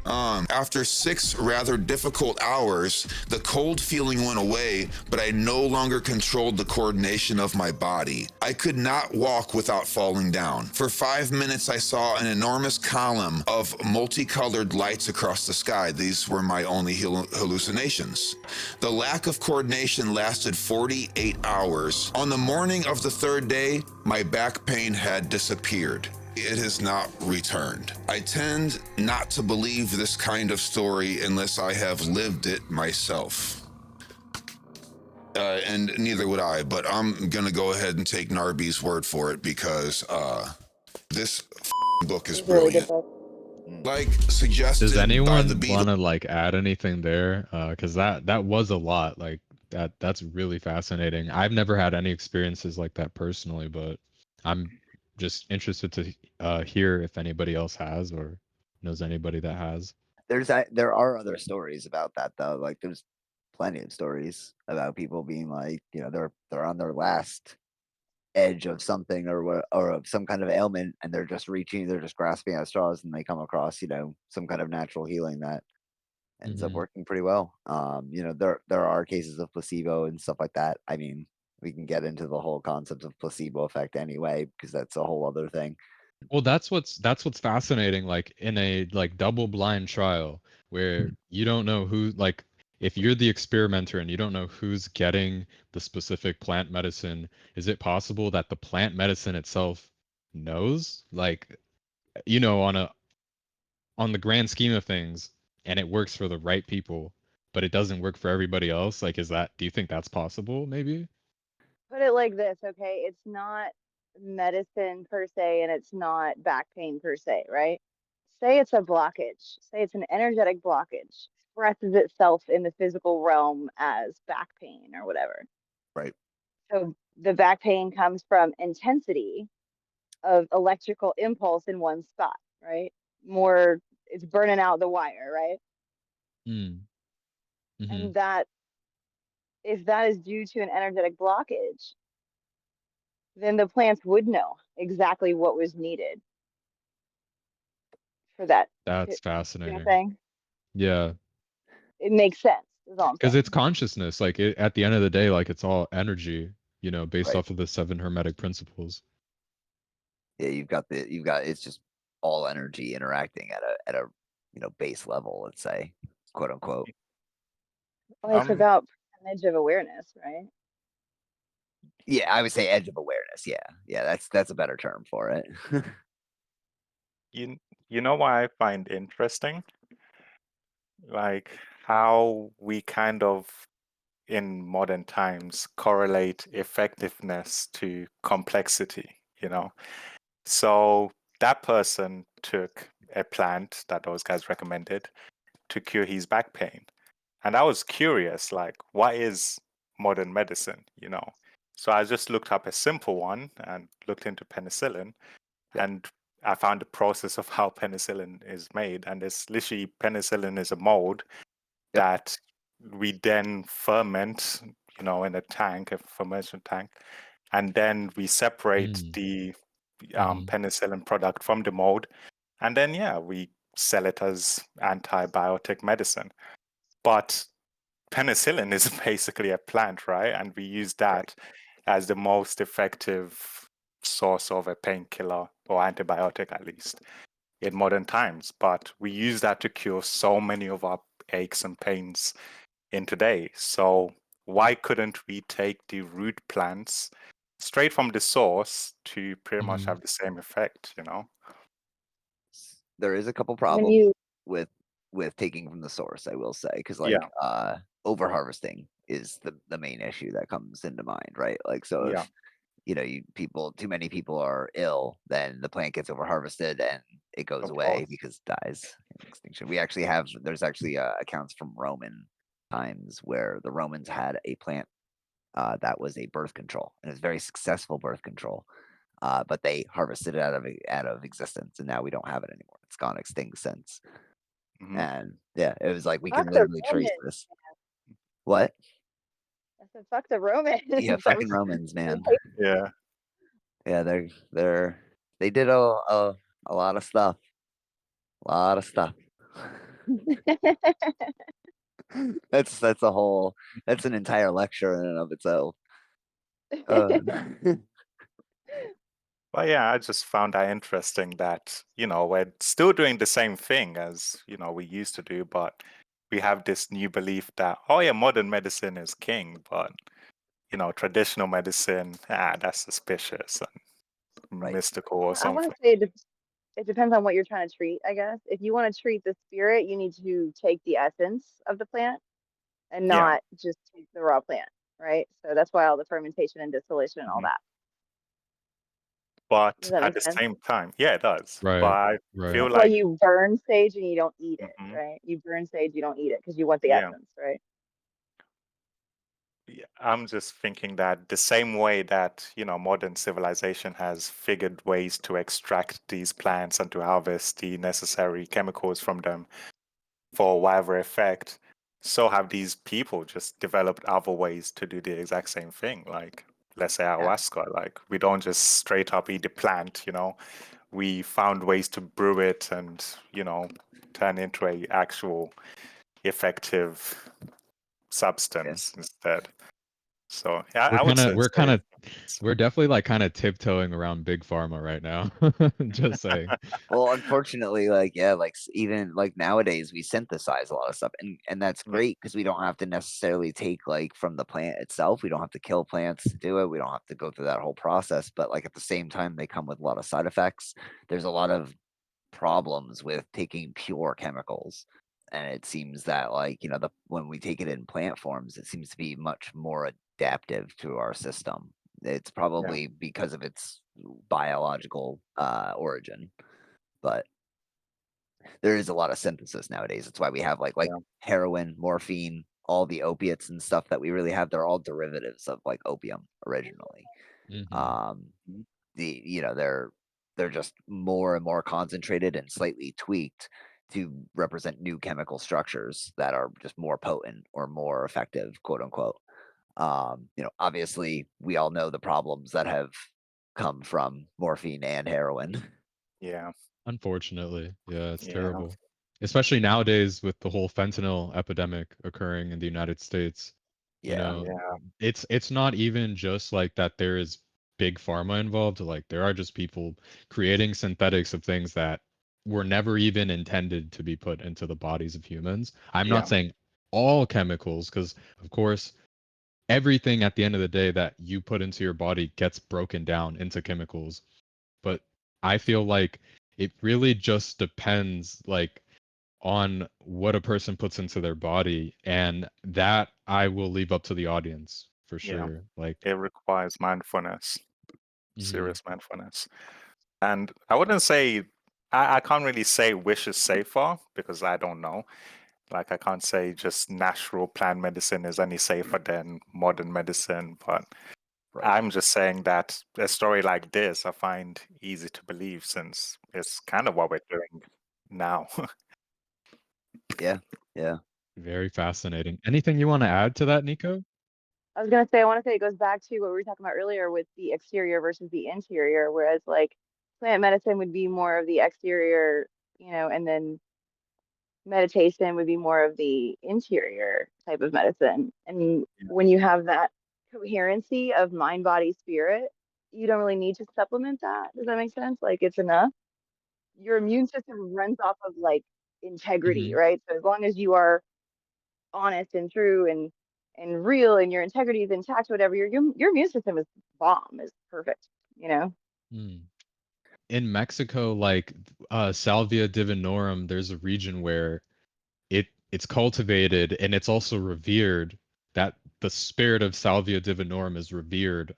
After 6 rather difficult hours, the cold feeling went away, but I no longer controlled the coordination of my body. I could not walk without falling down. For 5 minutes, I saw an enormous column of multicolored lights across the sky. These were my only hallucinations. The lack of coordination lasted 48 hours. On the morning of the 3rd day, my back pain had disappeared. It has not returned. I tend not to believe this kind of story unless I have lived it myself. And neither would I, but I'm gonna go ahead and take Narby's word for it because this book is brilliant. Like suggested Does by anyone the Beatles. want to like add anything there? Because that was a lot. Like that's really fascinating. I've never had any experiences like that personally, but I'm just interested to hear if anybody else has or knows anybody that has. There are other stories about that though. Like there's plenty of stories about people being like, they're on their last edge of something or of some kind of ailment, and they're just grasping at straws, and they come across some kind of natural healing that ends up working pretty well. There are cases of placebo and stuff like that. I mean, we can get into the whole concept of placebo effect anyway, because that's a whole other thing. Well, that's what's fascinating. Like in a like double blind trial where you don't know who, like if you're the experimenter and you don't know who's getting the specific plant medicine, is it possible that the plant medicine itself knows, like, on the grand scheme of things, and it works for the right people, but it doesn't work for everybody else? Like, do you think that's possible, maybe? Put it like this, okay? It's not medicine per se, and it's not back pain per se, right? Say it's a blockage, say it's an energetic blockage, expresses itself in the physical realm as back pain or whatever. Right. So the back pain comes from intensity of electrical impulse in one spot, right? More, it's burning out the wire, right? Mm. Mm-hmm. And that, if that is due to an energetic blockage, then the plants would know exactly what was needed for that. That's You know what I'm fascinating. saying? Yeah. It makes sense, is all I'm Because saying. it's consciousness. Like at the end of the day, like it's all energy, based Right. off of the 7 hermetic principles. Yeah, it's just all energy interacting at a base level, let's say, quote unquote. Well, it's about percentage of awareness, right? Yeah, I would say edge of awareness. Yeah, that's a better term for it. you know what I find interesting? Like how we kind of in modern times correlate effectiveness to complexity, you know. So that person took a plant that those guys recommended to cure his back pain. And I was curious, like, what is modern medicine, you know? So I just looked up a simple one and looked into penicillin, and I found the process of how penicillin is made. And it's literally penicillin is a mold Yep. that we then ferment, you know, in a tank, a fermentation tank, and then we separate the penicillin product from the mold, and then yeah, we sell it as antibiotic medicine. But penicillin is basically a plant, right? And we use that as the most effective source of a painkiller or antibiotic, at least in modern times. But we use that to cure so many of our aches and pains in today. So why couldn't we take the root plants straight from the source to pretty much have the same effect, you know? There is a couple When problems you, with taking from the source, I will say, because Yeah, like over harvesting is the main issue that comes into mind, right? Like, so yeah, if too many people are ill, then the plant gets over harvested and it goes of away course. because it dies in extinction. There's actually accounts from Roman times where the Romans had a plant that was a birth control, and it was very successful birth control. But they harvested it out of existence, and now we don't have it anymore. It's gone extinct since. Hmm. And yeah, it was like we fuck can the literally trace Romans. this. What? I said, fuck the Romans. Yeah, That was fucking Romans, man. Yeah. Yeah, they did a lot of stuff. A lot of stuff. That's a whole that's an entire lecture in and of itself. Uh, But yeah, I just found that interesting that, you know, we're still doing the same thing as, you know, we used to do, but we have this new belief that, oh yeah, modern medicine is king, but, you know, traditional medicine, that's suspicious and right. mystical or I want something. to say it depends on what you're trying to treat, I guess. If you want to treat the spirit, you need to take the essence of the plant and Yeah. not just take the raw plant, right? So that's why all the fermentation and distillation and all Mhm. that. Does But that at make the sense? same time, yeah, it does. But Right. I Right. feel That's why like, you burn sage and you don't eat it, mhm, right? You burn sage, you don't eat it because you want the yeah, essence, right? I'm just thinking that the same way that, you know, modern civilization has figured ways to extract these plants and to harvest the necessary chemicals from them for whatever effect, so have these people just developed other ways to do the exact same thing. Like, let's say Yeah. ayahuasca, like we don't just straight up eat the plant, you know. We found ways to brew it and, you know, turn into a actual effective Yeah. substance instead. So yeah, We're I would kind of say we're kind say of we're definitely like kind of tiptoeing around big pharma right now. Just saying. Well, unfortunately, like yeah, like even like nowadays we synthesize a lot of stuff, and that's mm, great because we don't have to necessarily take like from the plant itself. We don't have to kill plants to do it. We don't have to go through that whole process. But like at the same time, they come with a lot of side effects. There's a lot of problems with taking pure chemicals. And it seems that like, the when we take it in plant forms, it seems to be much more adaptive to our system. It's yeah, probably because of its biological origin, but there is a lot of synthesis nowadays. That's why we have like yeah, heroin, morphine, all the opiates and stuff that we really have. They're all derivatives of like opium originally. Hmm. Um, mm, they're just more and more concentrated and slightly tweaked to represent new chemical structures that are just more potent or more effective, quote unquote. Obviously, we all know the problems that have come from morphine and heroin. yeah, Unfortunately, yeah, it's yeah, terrible. Especially nowadays with the whole fentanyl epidemic occurring in the United States. You Yeah, know, yeah, it's not even just like that there is big pharma involved, like there are just people creating synthetics of things that were never even intended to be put into the bodies of humans. I'm Yeah. not saying all chemicals, because of course everything at the end of the day that you put into your body gets broken down into chemicals. But I feel like it really just depends like on what a person puts into their body, and that I will leave up to the audience for Yeah. sure. Like, It requires mindfulness, mhm, serious mindfulness. And I wouldn't say, I can't really say wish is safer because I don't know. Like, I can't say just natural plant medicine is any safer than modern medicine, but Right. I'm just saying that a story like this I find easy to believe since it's kind of what we're doing now. Yeah. Yeah. very fascinating. Anything you want to add to that, Nico? I was gonna say, I want to say it goes back to what we were talking about earlier with the exterior versus the interior, whereas like plant medicine would be more of the exterior, and then meditation would be more of the interior type of medicine. And when you have that coherency of mind, body, spirit, you don't really need to supplement that. Does that make sense? Like it's enough. Your immune system runs off of like integrity, Hmm. right? So as long as you are honest and true and real and your integrity is intact, whatever, your immune system is bomb, is perfect, you know? In Mexico, like Salvia divinorum, there's a region where it's cultivated and it's also revered. That the spirit of Salvia divinorum is revered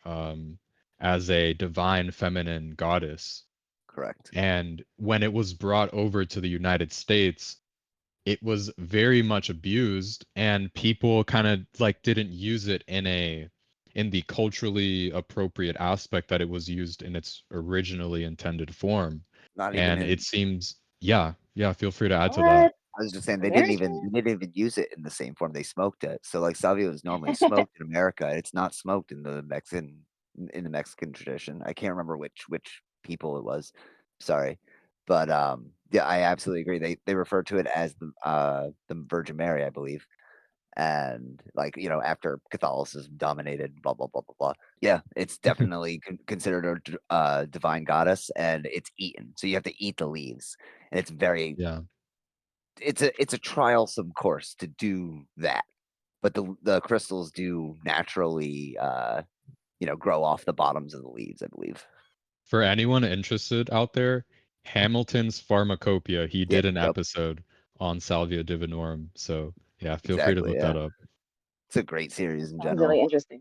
as a divine feminine goddess. Correct. And when it was brought over to the United States, it was very much abused, and people kind of like didn't use it in the culturally appropriate aspect that it was used in its originally intended form. Not even And it in. seems, yeah, yeah, feel free to add to that. What? I was just saying they didn't even American? they didn't even use it in the same form. They smoked it. So like salvia is normally smoked in America. It's not smoked in the Mexican tradition. I can't remember which people it was. Sorry. But yeah, I absolutely agree. They refer to it as the Virgin Mary, I believe. And like, after Catholicism dominated, blah blah blah blah blah. Yeah, it's definitely considered a divine goddess, and it's eaten. So you have to eat the leaves, and it's very Yeah. it's a trialsome course to do that, but the crystals do naturally, grow off the bottoms of the leaves, I believe. For anyone interested out there, Hamilton's Pharmacopoeia, he Yeah, did an yep, episode on Salvia divinorum. So yeah, feel free to exactly. look Yeah, that up. it's a great series in Sounds really general. interesting.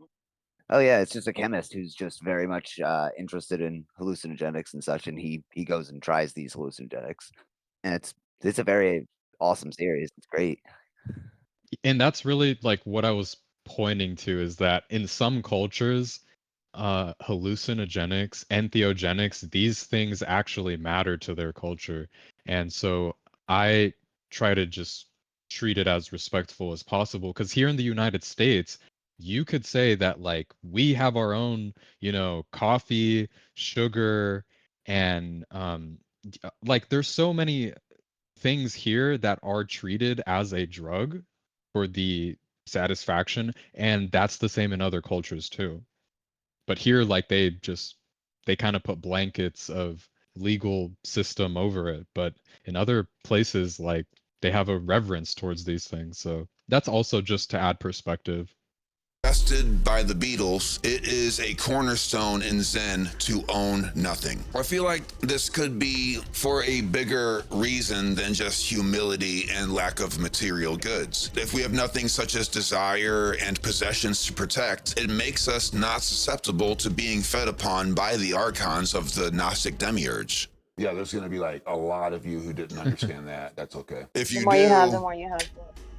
Oh yeah, it's just a chemist who's just very much interested in hallucinogenics and such, and he goes and tries these hallucinogenics, and it's a very awesome series. It's great. And that's really like what I was pointing to, is that in some cultures, hallucinogenics, entheogenics, these things actually matter to their culture. And so I try to just treat it as respectful as possible, because here in the United States, you could say that like we have our own, coffee, sugar, and like there's so many things here that are treated as a drug for the satisfaction, and that's the same in other cultures too. But here, like they kind of put blankets of legal system over it. But in other places, like they have a reverence towards these things. So that's also just to add perspective. Suggested by the Beatles, it is a cornerstone in Zen to own nothing. I feel like this could be for a bigger reason than just humility and lack of material goods. If we have nothing such as desire and possessions to protect, it makes us not susceptible to being fed upon by the archons of the Gnostic demiurge. Yeah, there's going to be like a lot of you who didn't understand that. That's okay. If The you more you have, do, the more you have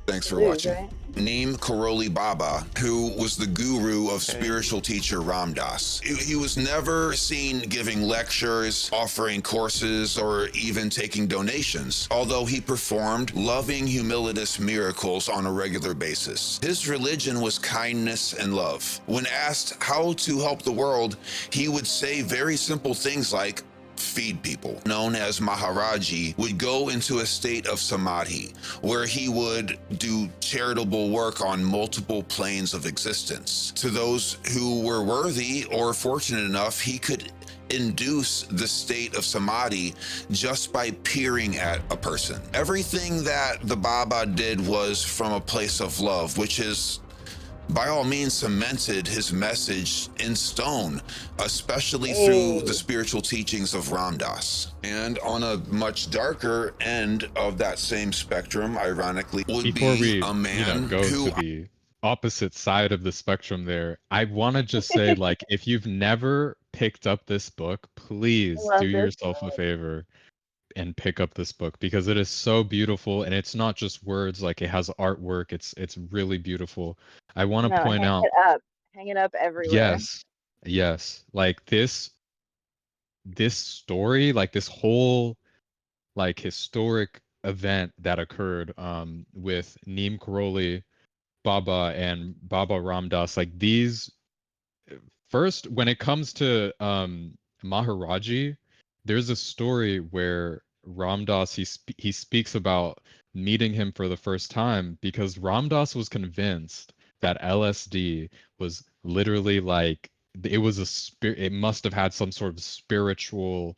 thanks to for lose, watching. right? Neem Karoli Baba, who was the guru of Okay. spiritual teacher Ram Dass. He was never seen giving lectures, offering courses, or even taking donations, although he performed loving, humilitous miracles on a regular basis. His religion was kindness and love. When asked how to help the world, he would say very simple things like, feed people. Known as Maharaji, would go into a state of samadhi, where he would do charitable work on multiple planes of existence. To those who were worthy or fortunate enough, he could induce the state of samadhi just by peering at a person. Everything that the Baba did was from a place of love, which is by all means cemented his message in stone, especially through the Hey. spiritual teachings of Ram Dass. And on a much darker end of that same spectrum, ironically, would Before be we, a you know, man go to who the opposite side of the spectrum there, I want to just say, like, if you've never picked up this book, I please do love this yourself a book. favor and pick up this book because it is so beautiful and it's not just words, like it has artwork. It's really beautiful. I want to No, point hang out, it up. Hang it up everywhere. yes, yes, like this story, like this whole like historic event that occurred with Neem Karoli Baba and Baba Ram Dass, like these first when it comes to Maharaji, there's a story where Ram Dass he speaks about meeting him for the first time because Ram Dass was convinced that LSD was literally like it was a spirit, it must have had some sort of spiritual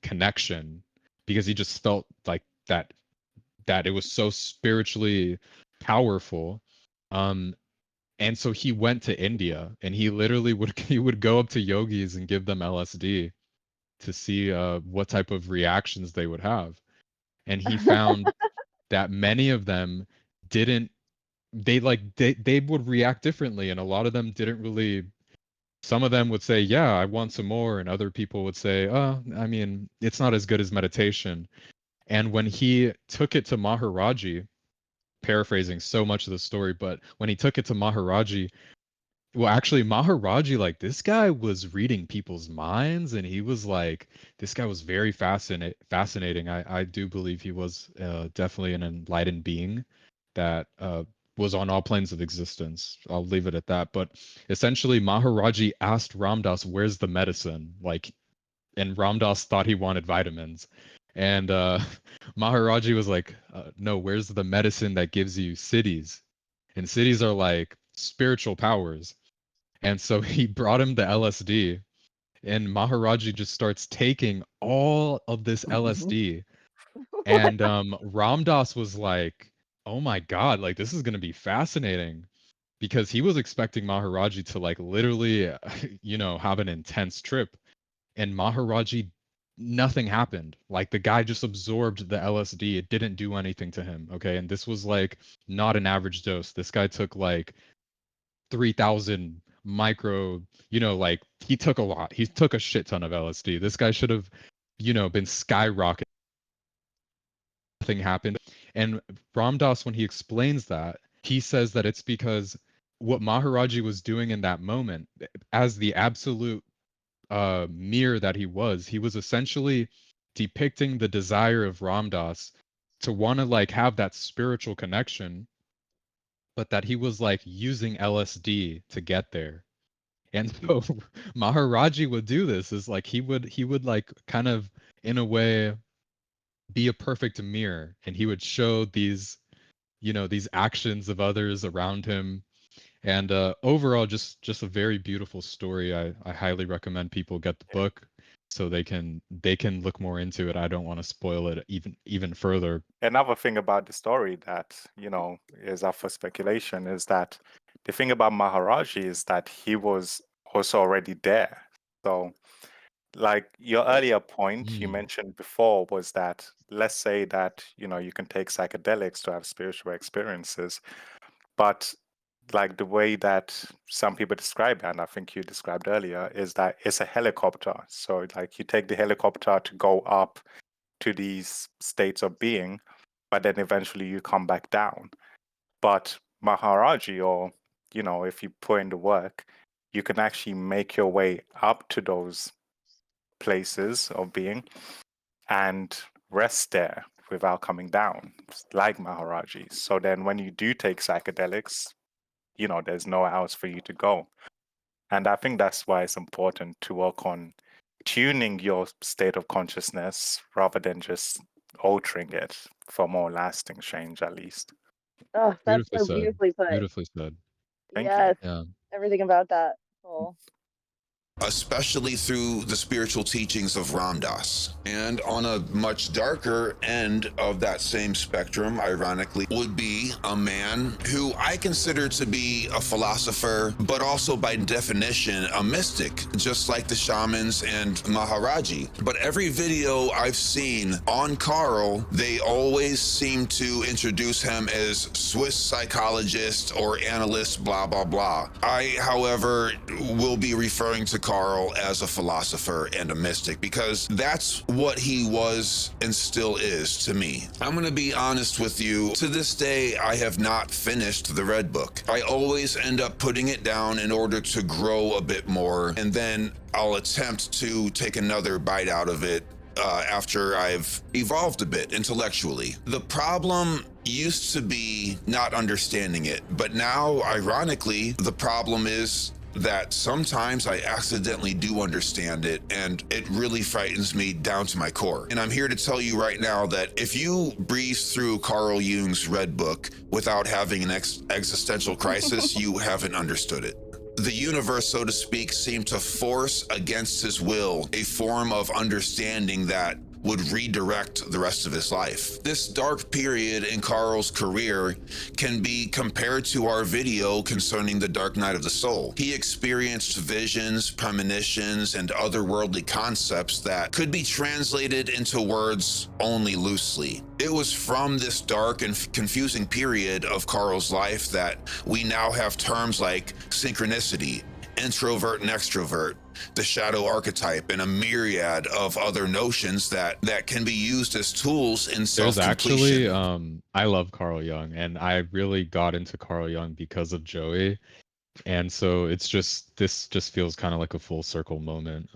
connection because he just felt like that it was so spiritually powerful. Um, and so he went to India and he literally would he would go up to yogis and give them LSD to see what type of reactions they would have. And he found that many of them didn't they would react differently and a lot of them didn't really, some of them would say, "Yeah, I want some more," and other people would say, "Oh, I mean, it's not as good as meditation." And when he took it to Maharaji, paraphrasing so much of the story, but when he took it to Maharaji, well, actually, Maharaji, like this guy was reading people's minds, and he was like, this guy was very fascinating. I do believe he was definitely an enlightened being that was on all planes of existence. I'll leave it at that. But essentially, Maharaji asked Ramdas, "Where's the medicine?" Like, and Ramdas thought he wanted vitamins. And Maharaji was like, no, where's the medicine that gives you cities? And cities are like spiritual powers. And so he brought him the LSD, and Maharaji just starts taking all of this LSD. And Ramdas was like, oh my God, like this is going to be fascinating. Because he was expecting Maharaji to like literally, have an intense trip, and Maharaji, nothing happened. Like the guy just absorbed the LSD. It didn't do anything to him. Okay. And this was like not an average dose. This guy took like 3,000 micro, like he took a lot. He took a shit ton of LSD. This guy should have, been skyrocketing. Nothing happened. And Ramdas, when he explains that, he says that it's because what Maharaji was doing in that moment, as the absolute mirror that he was essentially depicting the desire of Ramdas to want to like have that spiritual connection, but that he was like using LSD to get there. And so Maharaji would do this is like he would like kind of in a way be a perfect mirror, and he would show these these actions of others around him. And overall, just a very beautiful story. I highly recommend people get the book so they can look more into it. I don't want to spoil it even further. Another thing about the story that, is up for speculation is that the thing about Maharaji is that he was also already there. So, like your earlier point you Mm. mentioned before was that, let's say that, you can take psychedelics to have spiritual experiences, but like the way that some people describe it, and I think you described earlier, is that it's a helicopter. So, like, you take the helicopter to go up to these states of being, but then eventually you come back down. But Maharaji, or, if you put in the work, you can actually make your way up to those places of being and rest there without coming down, like Maharaji. So then when you do take psychedelics, there's nowhere else for you to go. And I think that's why it's important to work on tuning your state of consciousness rather than just altering it for more lasting change, at least. Oh, that's Beautifully so said. beautifully put. Thank you. Yes, Yeah. everything about that. Cool. especially through the spiritual teachings of Ram Dass. And on a much darker end of that same spectrum, ironically, would be a man who I consider to be a philosopher, but also by definition a mystic, just like the shamans and Maharaji. But every video I've seen on Carl, they always seem to introduce him as Swiss psychologist or analyst, blah, blah, blah. I, however, will be referring to Carl as a philosopher and a mystic because that's what he was and still is to me. I'm going to be honest with you. To this day, I have not finished the Red Book. I always end up putting it down in order to grow a bit more, and then I'll attempt to take another bite out of it after I've evolved a bit intellectually. The problem used to be not understanding it, but now, ironically, the problem is that sometimes I accidentally do understand it, and it really frightens me down to my core. And I'm here to tell you right now that if you breeze through Carl Jung's Red Book without having an existential crisis, you haven't understood it. The universe, so to speak, seemed to force against his will a form of understanding that would redirect the rest of his life. This dark period in Carl's career can be compared to our video concerning the Dark Night of the Soul. He experienced visions, premonitions, and otherworldly concepts that could be translated into words only loosely. It was from this dark and confusing period of Carl's life that we now have terms like synchronicity, introvert and extrovert, the shadow archetype, and a myriad of other notions that can be used as tools in There's self-completion. actually, I love Carl Jung, and I really got into Carl Jung because of Joey. And so it's just, this just feels kind of like a full circle moment.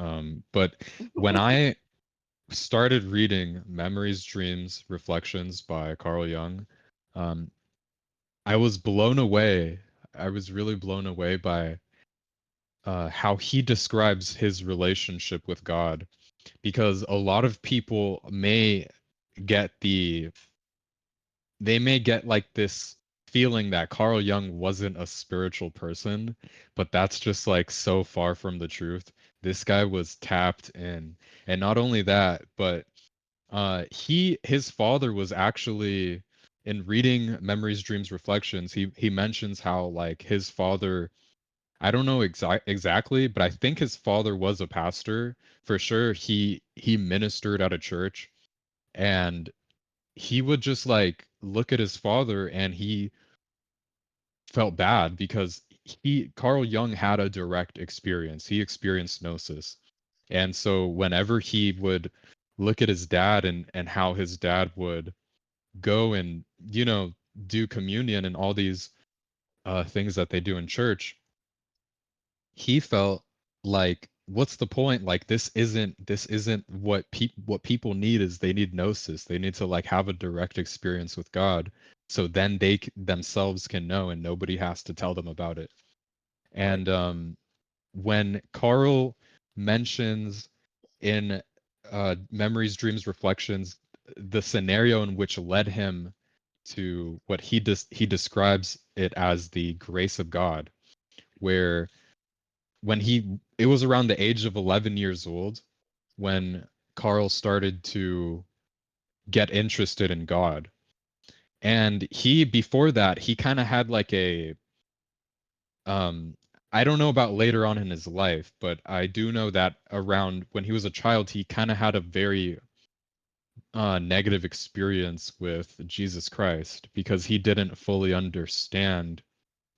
But when I started reading Memories, Dreams, Reflections by Carl Jung, um, I was blown away. I was really blown away by how he describes his relationship with God, because a lot of people get the they may get like this feeling that Carl Jung wasn't a spiritual person, but that's just like so far from the truth. This guy was tapped in. And not only that, but his father was actually, in reading Memories, Dreams, Reflections, he mentions how like his father, I don't know exactly, but I think his father was a pastor. For sure, he ministered at a church, and he would just like look at his father and he felt bad because Carl Jung had a direct experience. He experienced gnosis. And so whenever he would look at his dad and how his dad would go and, you know, do communion and all these things that they do in church, he felt like, what's the point? Like, this isn't what people need. Is they need gnosis. They need to like have a direct experience with God, so then themselves can know and nobody has to tell them about it. Right. And when Carl mentions in Memories, Dreams, Reflections, the scenario in which led him to what he describes it as the grace of God, where when it was around the age of 11 years old when Carl started to get interested in God. And before that, he kind of had like a um I don't know about later on in his life, but I do know that around when he was a child, he kind of had a very negative experience with Jesus Christ because he didn't fully understand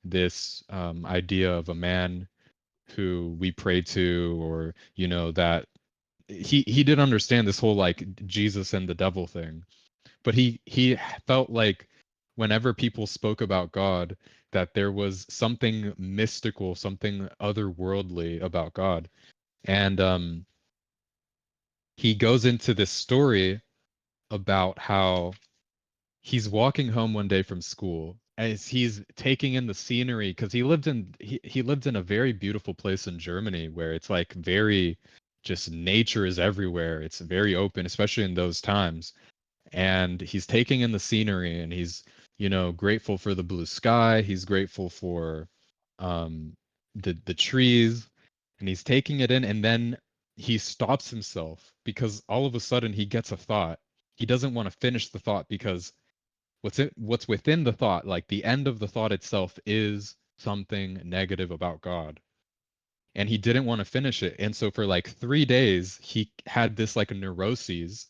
this idea of a man who we pray to, or you know, that he did understand this whole like Jesus and the devil thing, but he felt like whenever people spoke about God, that there was something mystical, something otherworldly about God. And he goes into this story about how he's walking home one day from school as he's taking in the scenery, because he lived in a very beautiful place in Germany where it's like very, just nature is everywhere. It's very open, especially in those times. And he's taking in the scenery and he's, you know, grateful for the blue sky. He's grateful for um the trees. and he's taking it in, and then he stops himself because all of a sudden he gets a thought. He doesn't want to finish the thought because what's within the thought, like the end of the thought itself, is something negative about God. And he didn't want to finish it. And so for like 3 days, he had this like neuroses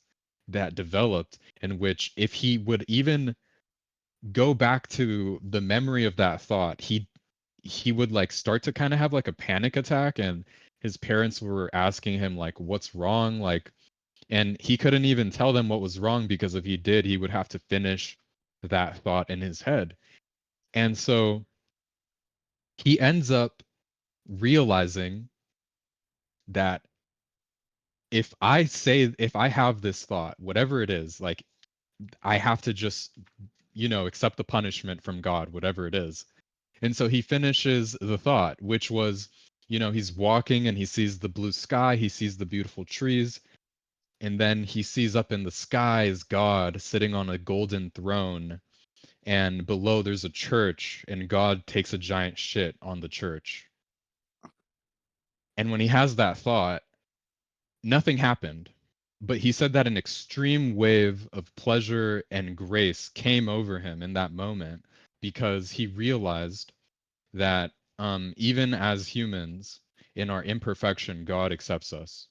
that developed, in which if he would even go back to the memory of that thought, he would like start to kind of have like a panic attack, and his parents were asking him like what's wrong, like, and he couldn't even tell them what was wrong, because if he did, he would have to finish that thought in his head. And so he ends up realizing that if I have this thought, whatever it is, like, I have to just, accept the punishment from God, whatever it is. And so he finishes the thought, which was, he's walking and he sees the blue sky, he sees the beautiful trees, and then he sees up in the sky is God sitting on a golden throne, and below there's a church, and God takes a giant shit on the church. And when he has that thought, nothing happened. But he said that an extreme wave of pleasure and grace came over him in that moment, because he realized that even as humans, in our imperfection, God accepts us.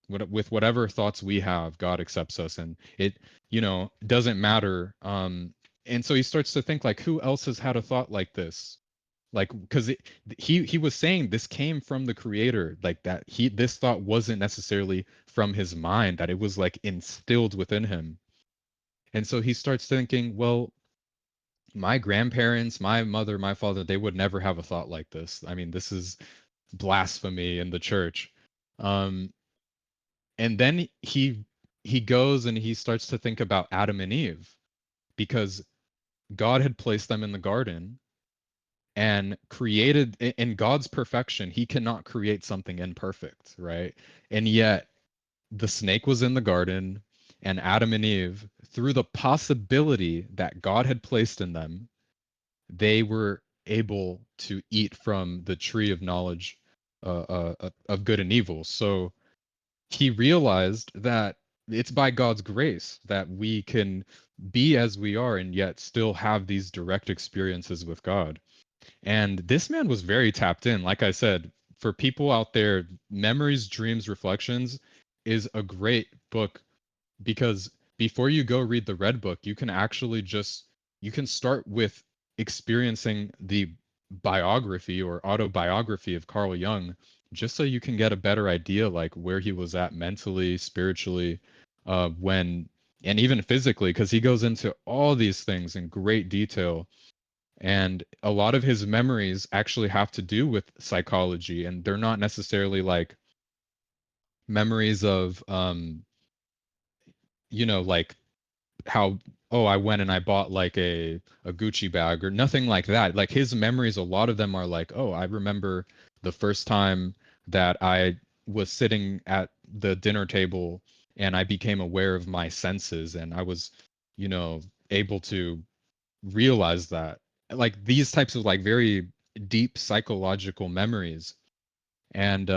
With whatever thoughts we have, God accepts us, and it, doesn't matter. And so he starts to think like, who else has had a thought like this? Like, because he was saying this came from the creator, like that this thought wasn't necessarily from his mind, that it was like instilled within him. And so he starts thinking, well, my grandparents, my mother, my father, they would never have a thought like this. I mean, this is blasphemy in the church. Um, and then he goes and he starts to think about Adam and Eve, because God had placed them in the garden and created in God's perfection. He cannot create something imperfect, right? And yet the snake was in the garden, and Adam and Eve, through the possibility that God had placed in them, they were able to eat from the tree of knowledge of good and evil. So he realized that it's by God's grace that we can be as we are and yet still have these direct experiences with God. And this man was very tapped in. Like I said, for people out there, Memories, Dreams, Reflections is a great book, because before you go read the red book, you can actually you can start with experiencing the biography or autobiography of Carl Jung, just so you can get a better idea like where he was at mentally, spiritually, when, and even physically, because he goes into all these things in great detail. And a lot of his memories actually have to do with psychology, and they're not necessarily like memories of like how, oh, I went and I bought like a Gucci bag or nothing like that. Like his memories, a lot of them are like, oh, I remember the first time that I was sitting at the dinner table and I became aware of my senses, and I was, you know, able to realize that. Like these types of like very deep psychological memories. And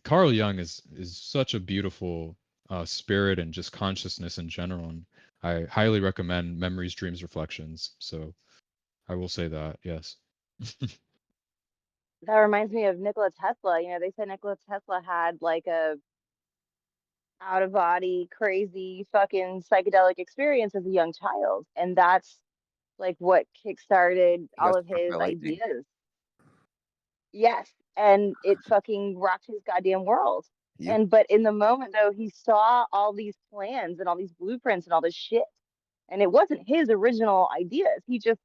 Carl Jung is such a beautiful spirit and just consciousness in general. And I highly recommend Memories, Dreams, Reflections. So I will say that, yes. That reminds me of Nikola Tesla. They said Nikola Tesla had like a out of body, crazy, fucking psychedelic experience as a young child. And that's like what kickstarted He got all of struck by his lightning. ideas. Yes. And it fucking rocked his goddamn world. Yep. And but in the moment though, he saw all these plans and all these blueprints and all this shit. And it wasn't his original ideas. He just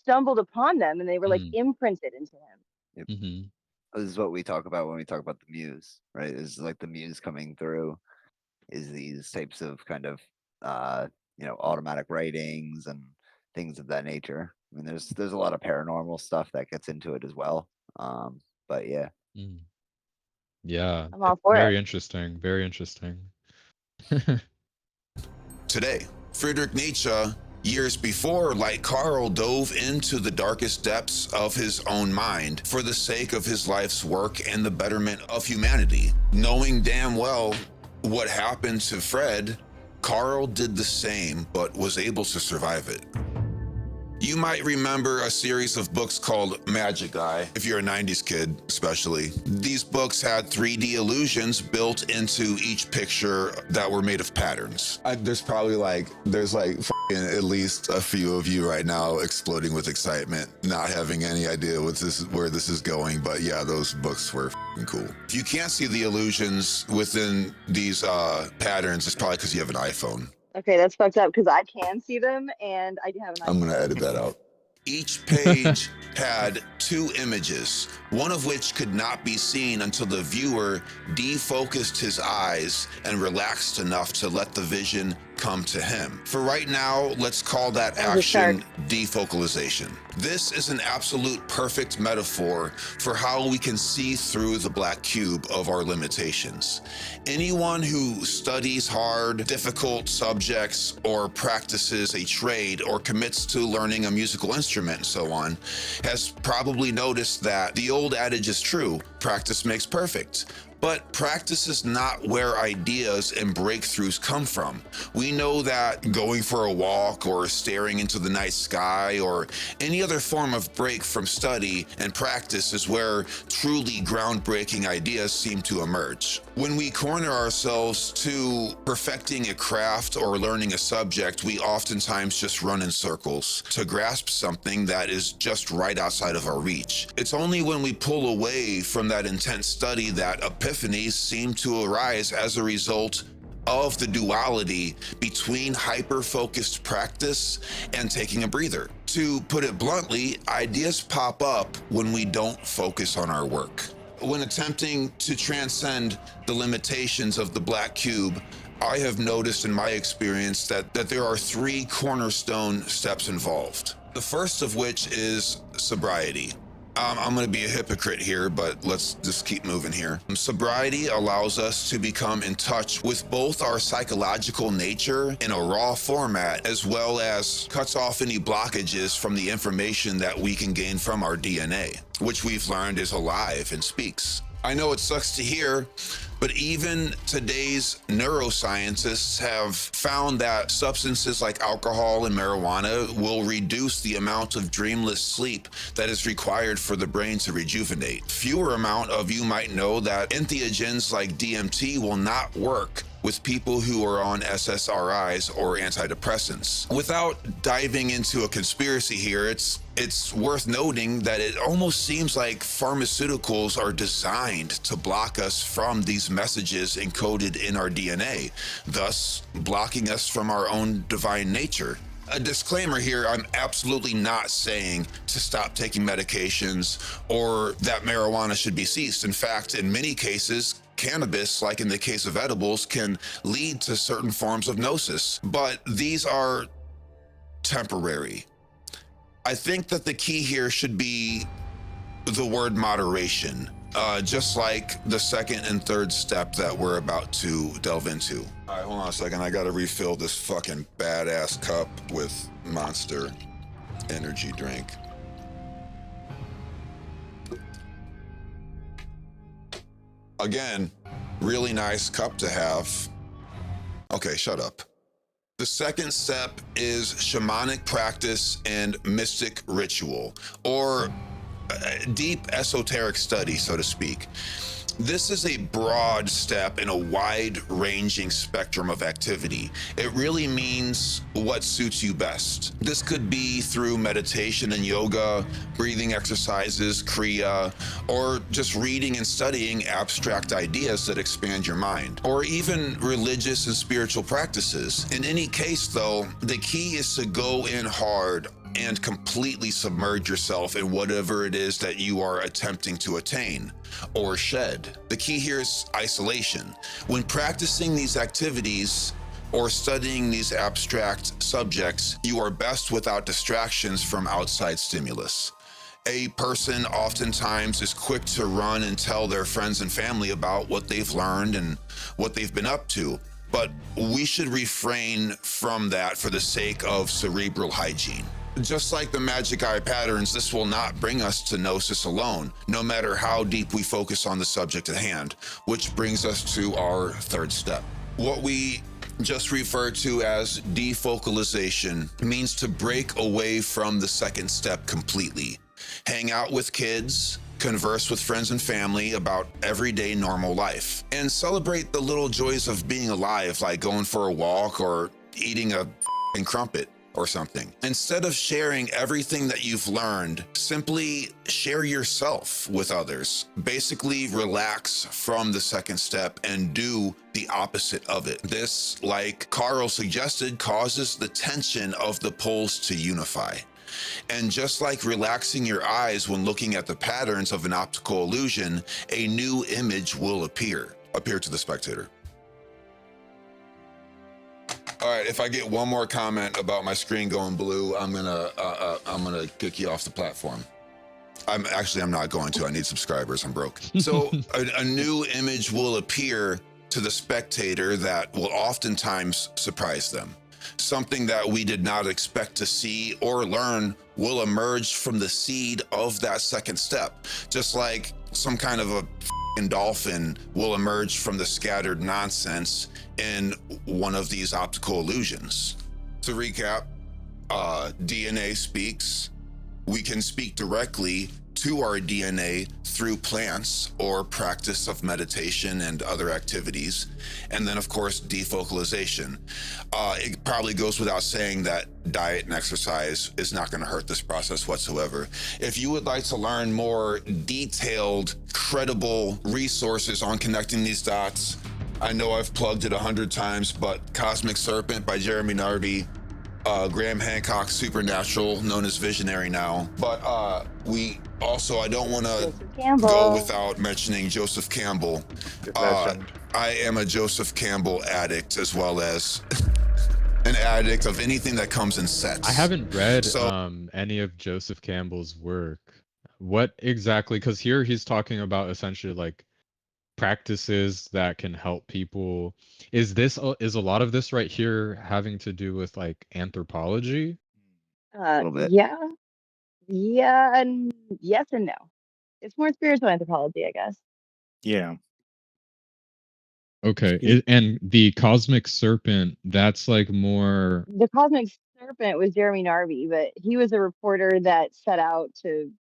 stumbled upon them and they were like Mm, imprinted into him. Yep. mhm, This is what we talk about when we talk about the muse, right? Is like the muse coming through is these types of kind of automatic writings and things of that nature. I mean, there's a lot of paranormal stuff that gets into it as well. But yeah, mm. Yeah, I'm all it's for it. very interesting. Very interesting. Today, Friedrich Nietzsche Years before, like Carl, dove into the darkest depths of his own mind for the sake of his life's work and the betterment of humanity. Knowing damn well what happened to Fred, Carl did the same, but was able to survive it. You might remember a series of books called Magic Eye, if you're a 90s kid especially. These books had 3D illusions built into each picture that were made of patterns. There's at least a few of you right now exploding with excitement, not having any idea where this is going, but yeah, those books were cool. If you can't see the illusions within these patterns, it's probably because you have an iPhone. Okay, that's fucked up because I can see them and I do have an I'm iPhone. gonna edit that out. Each page had 2 images, one of which could not be seen until the viewer defocused his eyes and relaxed enough to let the vision come to him. For right now, let's call that action defocalization. This is an absolute perfect metaphor for how we can see through the black cube of our limitations. Anyone who studies hard, difficult subjects or practices a trade or commits to learning a musical instrument and so on has probably noticed that the old adage is true, practice makes perfect. But practice is not where ideas and breakthroughs come from. We know that going for a walk or staring into the night sky or any other form of break from study and practice is where truly groundbreaking ideas seem to emerge. When we corner ourselves to perfecting a craft or learning a subject, we oftentimes just run in circles to grasp something that is just right outside of our reach. It's only when we pull away from that intense study that epiphanies seem to arise as a result of the duality between hyper-focused practice and taking a breather. To put it bluntly, ideas pop up when we don't focus on our work. When attempting to transcend the limitations of the black cube, I have noticed in my experience that there are 3 cornerstone steps involved. The first of which is sobriety. I'm going to be a hypocrite here, but let's just keep moving here. Sobriety allows us to become in touch with both our psychological nature in a raw format, as well as cuts off any blockages from the information that we can gain from our DNA, which we've learned is alive and speaks. I know it sucks to hear, but even today's neuroscientists have found that substances like alcohol and marijuana will reduce the amount of dreamless sleep that is required for the brain to rejuvenate. Fewer amount of you might know that entheogens like DMT will not work with people who are on SSRIs or antidepressants. Without diving into a conspiracy here, it's worth noting that it almost seems like pharmaceuticals are designed to block us from these messages encoded in our DNA, thus blocking us from our own divine nature. A disclaimer here, I'm absolutely not saying to stop taking medications or that marijuana should be ceased. In fact, in many cases, cannabis, like in the case of edibles, can lead to certain forms of gnosis, but these are temporary. I think that the key here should be the word moderation, just like the second and third step that we're about to delve into. All right, hold on a second. I gotta refill this fucking badass cup with Monster energy drink. Again, really nice cup to have. Okay, shut up. The second step is shamanic practice and mystic ritual, or deep esoteric study, so to speak. This is a broad step in a wide-ranging spectrum of activity. It really means what suits you best. This could be through meditation and yoga, breathing exercises, kriya, or just reading and studying abstract ideas that expand your mind, or even religious and spiritual practices. In any case, though, the key is to go in hard and completely submerge yourself in whatever it is that you are attempting to attain or shed. The key here is isolation. When practicing these activities or studying these abstract subjects, you are best without distractions from outside stimulus. A person oftentimes is quick to run and tell their friends and family about what they've learned and what they've been up to. but we should refrain from that for the sake of cerebral hygiene. Just like the magic eye patterns, this will not bring us to gnosis alone, no matter how deep we focus on the subject at hand, which brings us to our third step. What we just referred to as defocalization means to break away from the second step completely. Hang out with kids, converse with friends and family about everyday normal life, and celebrate the little joys of being alive, like going for a walk or eating a crumpet or something. Instead of sharing everything that you've learned, simply share yourself with others. Basically, relax from the second step and do the opposite of it. This, like Carl suggested, causes the tension of the poles to unify. And just like relaxing your eyes when looking at the patterns of an optical illusion, a new image will appear to the spectator. All right, if I get one more comment about my screen going blue, I'm gonna kick you off the platform. I'm not going to. I need subscribers. I'm broke. So a new image will appear to the spectator that will oftentimes surprise them. Something that we did not expect to see or learn will emerge from the seed of that second step, just like some kind of a dolphin will emerge from the scattered nonsense in one of these optical illusions. To recap, DNA speaks. We can speak directly to our DNA through plants or practice of meditation and other activities. And then, of course, defocalization. It probably goes without saying that diet and exercise is not going to hurt this process whatsoever. If you would like to learn more detailed, credible resources on connecting these dots, I know I've plugged it 100 times, but Cosmic Serpent by Jeremy Narby, Graham Hancock's Supernatural, known as Visionary now. But I don't want to go without mentioning Joseph Campbell. I am a Joseph Campbell addict, as well as an addict of anything that comes in sets. I haven't read any of Joseph Campbell's work. What exactly? Because here he's talking about essentially like practices that can help people. Is a lot of this right here having to do with like anthropology? A little bit. Yeah, and yes and no. It's more spiritual anthropology, I guess. Yeah. Okay, and the Cosmic Serpent, that's like more. The Cosmic Serpent was Jeremy Narby, but he was a reporter that set out to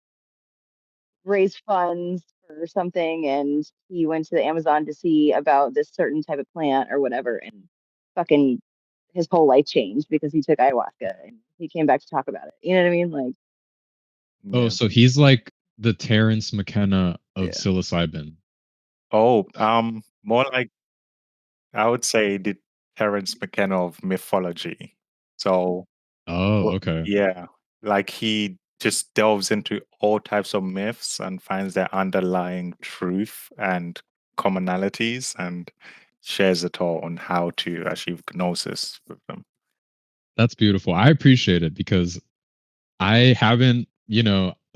raise funds for something, and he went to the Amazon to see about this certain type of plant or whatever, and fucking his whole life changed because he took ayahuasca and he came back to talk about it. You know what I mean? Like, Oh, so he's like the Terrence McKenna of Yeah. psilocybin. Oh, more like I would say the Terence McKenna of mythology. So, Oh, okay. yeah, like he just delves into all types of myths and finds their underlying truth and commonalities and shares it all on how to achieve gnosis with them. That's beautiful. I appreciate it because I haven't,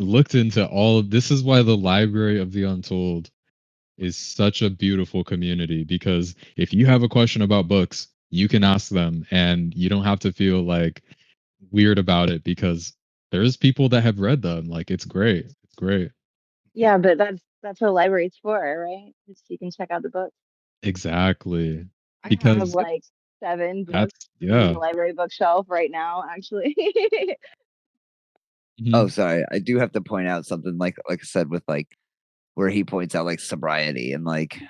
looked into all of this. Is why the Library of the Untold is such a beautiful community, because if you have a question about books, you can ask them and you don't have to feel like weird about it because there's people that have read them. Like it's great. It's great. yeah, but that's what a library's for, right? Just so you can check out the books. Exactly. I have Because like 7 books that's in yeah. the library bookshelf right now, actually. Oh, Mhm. sorry. I do have to point out something like I said with like where he points out like sobriety and like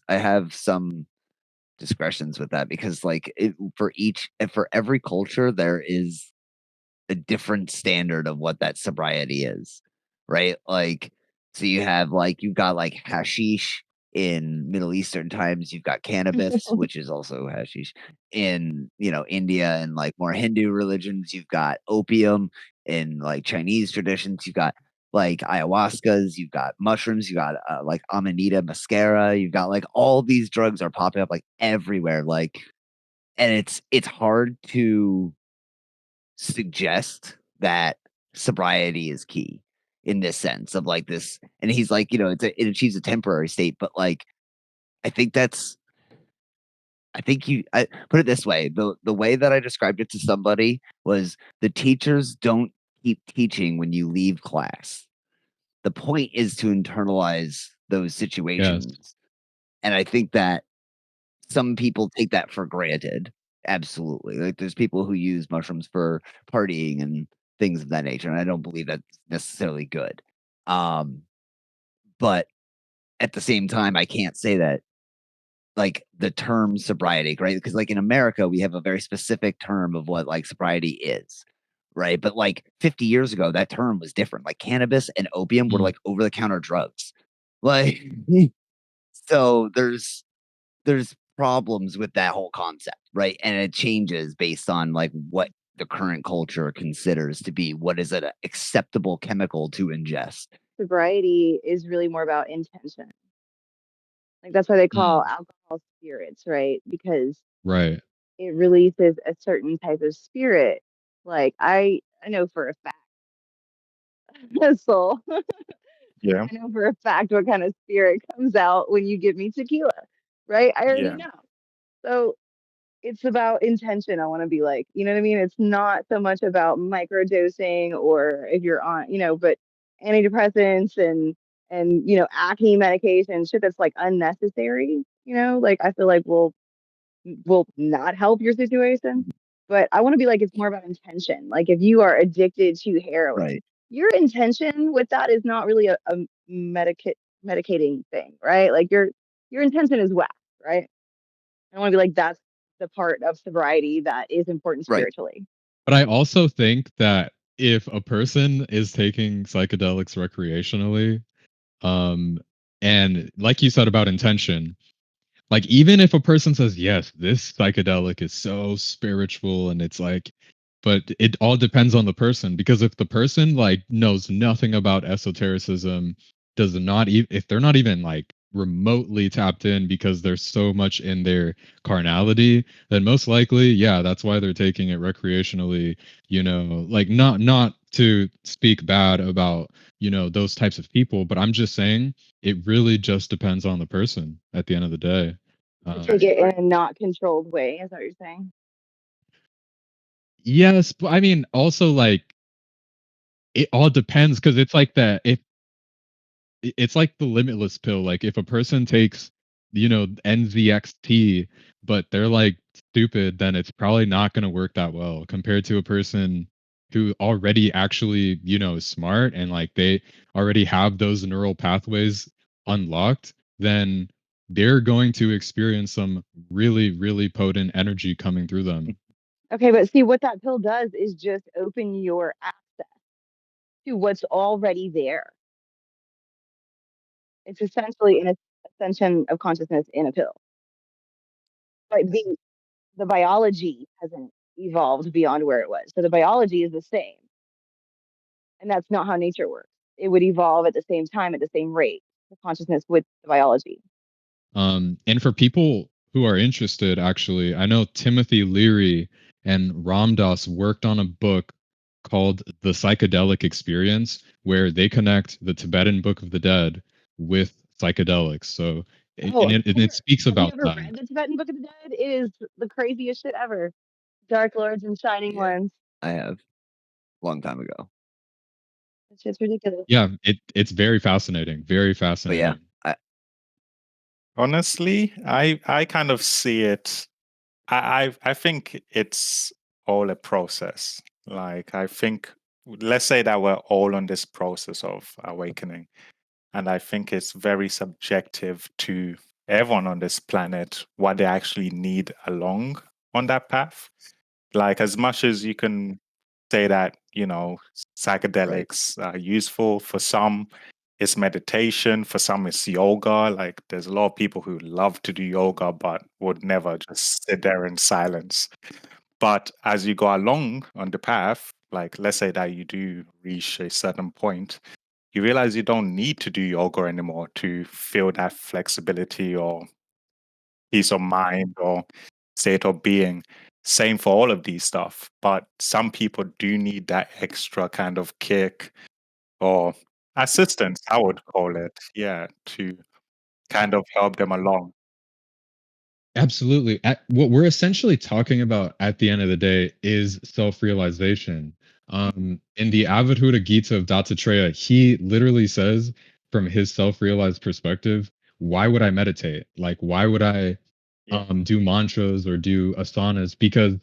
I have some discretions with that because like for every culture there is a different standard of what that sobriety is, right? Like, so you've got like hashish in Middle Eastern times, you've got cannabis, which is also hashish in, India and like more Hindu religions, you've got opium in like Chinese traditions, you've got like ayahuascas, you've got mushrooms, you got like amanita muscaria, you've got like all these drugs are popping up like everywhere, like, and it's hard to suggest that sobriety is key in this sense of like this. And he's like, it achieves a temporary state, but like, I think that's I think I put it this way. The way that I described it to somebody was the teachers don't keep teaching when you leave class. The point is to internalize those Yes. situations. And I think that some people take that for granted. Absolutely. Like there's people who use mushrooms for partying and things of that nature. And I don't believe that's necessarily good. But at the same time, I can't say that like the term sobriety, right? Because like in America, we have a very specific term of what like sobriety is, right? But like 50 years ago, that term was different. Like cannabis and opium were Mm. like over the counter drugs. Like so there's problems with that whole concept, right? And it changes based on like what the current culture considers to be what is an acceptable chemical to ingest. Sobriety is really more about intention. Like that's why they call Mm. alcohol spirits, right? Because Right. it releases a certain type of spirit. Like I know for a fact, soul. Yeah, I know for a fact what kind of spirit comes out when you give me tequila, right? I already yeah, know. So it's about intention. I want to be like, you know what I mean? It's not so much about microdosing or if you're on, but antidepressants and acne medication, shit that's like unnecessary, like I feel like will not help your situation. But I want to be like it's more about intention. Like if you are addicted to heroin, Right. your intention with that is not really a medicating thing, right? Like your intention is whack, right? I want to be like that's the part of sobriety that is important Right. spiritually. But I also think that if a person is taking psychedelics recreationally, um, and like you said about intention, like even if a person says yes, this psychedelic is so spiritual and it's like, but it all depends on the person, because if the person like knows nothing about esotericism, does not even, if they're not even like remotely tapped in because there's so much in their carnality, then most likely, yeah, that's why they're taking it recreationally. Like not to speak bad about those types of people, but I'm just saying it really just depends on the person at the end of the day. To take it in a not controlled way, is that what you're saying? Yes, but I mean, also like it all depends because it's like that. If it's like the limitless pill, like if a person takes, NZXT, but they're like stupid, then it's probably not going to work that well compared to a person who already actually, is smart and like they already have those neural pathways unlocked. Then they're going to experience some really, really potent energy coming through them. Okay, but see what that pill does is just open your access to what's already there. It's essentially an ascension of consciousness in a pill. But the biology hasn't evolved beyond where it was. So the biology is the same. And that's not how nature works. It would evolve at the same time, at the same rate, the consciousness with the biology. And for people who are interested, actually, I know Timothy Leary and Ram Dass worked on a book called The Psychedelic Experience, where they connect the Tibetan Book of the Dead with psychedelics. So, Oh, and it speaks have you about ever that. read the Tibetan Book of the Dead? It is the craziest shit ever. Dark Lords and Shining Yeah, Ones. I have long time ago. That shit's ridiculous. Yeah, it's very fascinating. Very But yeah, fascinating. honestly, I kind of see it. I think it's all a process. Like I think, let's say that we're all on this process of awakening, and I think it's very subjective to everyone on this planet what they actually need along on that path. Like as much as you can say that right. psychedelics are useful for some, it's meditation, for some it's yoga. Like there's a lot of people who love to do yoga but would never just sit there in silence. But as you go along on the path, like let's say that you do reach a certain point, you realize you don't need to do yoga anymore to feel that flexibility or peace of mind or state of being. Same for all of these stuff. But some people do need that extra kind of kick or assistance, I would call it, yeah, to kind of help them along. Absolutely. What we're essentially talking about at the end of the day is self-realization. In the Avadhuta Gita of Dattatreya, he literally says, from his self-realized perspective, why would I meditate? Like, why would I Yeah, do mantras or do asanas? Because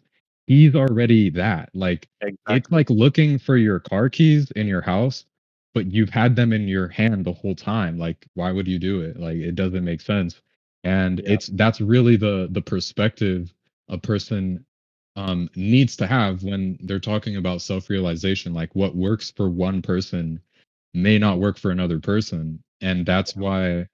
he's already that. Like, it's exactly. like looking for your car keys in your house, but you've had them in your hand the whole time. Like, why would you do it? Like, it doesn't make sense. And Yeah, that's really the perspective a person needs to have when they're talking about self-realization. Like, what works for one person may not work for another person, and that's why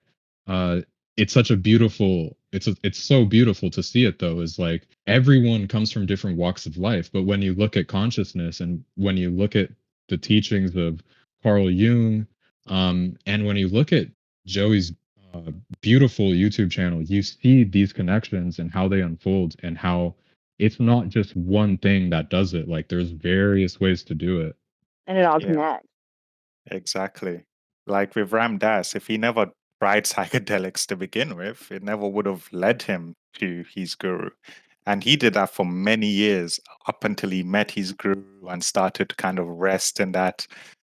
uh it's such a beautiful it's so beautiful to see it, though, is like everyone comes from different walks of life, but when you look at consciousness and when you look at the teachings of Carl Jung, and when you look at Joey's uh, beautiful YouTube channel, you see these connections and how they unfold, and how it's not just one thing that does it. Like, there's various ways to do it. And it all yeah, connects. exactly. Like with Ram Dass, if he never tried psychedelics to begin with, it never would have led him to his guru. And he did that for many years up until he met his guru and started to kind of rest in that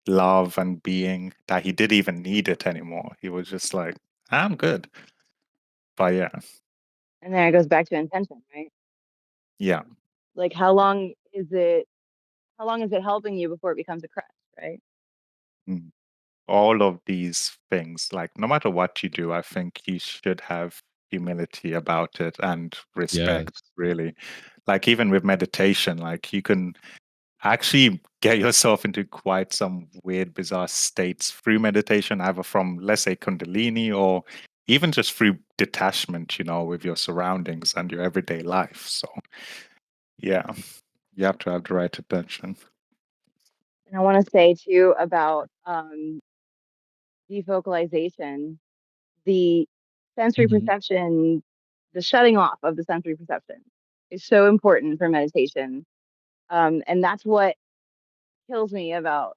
love and being that he didn't even need it anymore. He was just like, I'm good. But yeah, And then it goes back to intention, right? yeah. Like how long is it helping you before it becomes a crutch, right? Mm. All of these things, like no matter what you do, I think you should have humility about it and Yes. respect, really. Like even with meditation, like you can actually get yourself into quite some weird, bizarre states through meditation, either from, let's say, Kundalini or even just through detachment, with your surroundings and your everyday life. So, yeah, you have to have the right attention. And I want to say too about defocalization, the sensory Mhm. perception, the shutting off of the sensory perception is so important for meditation. And that's what kills me about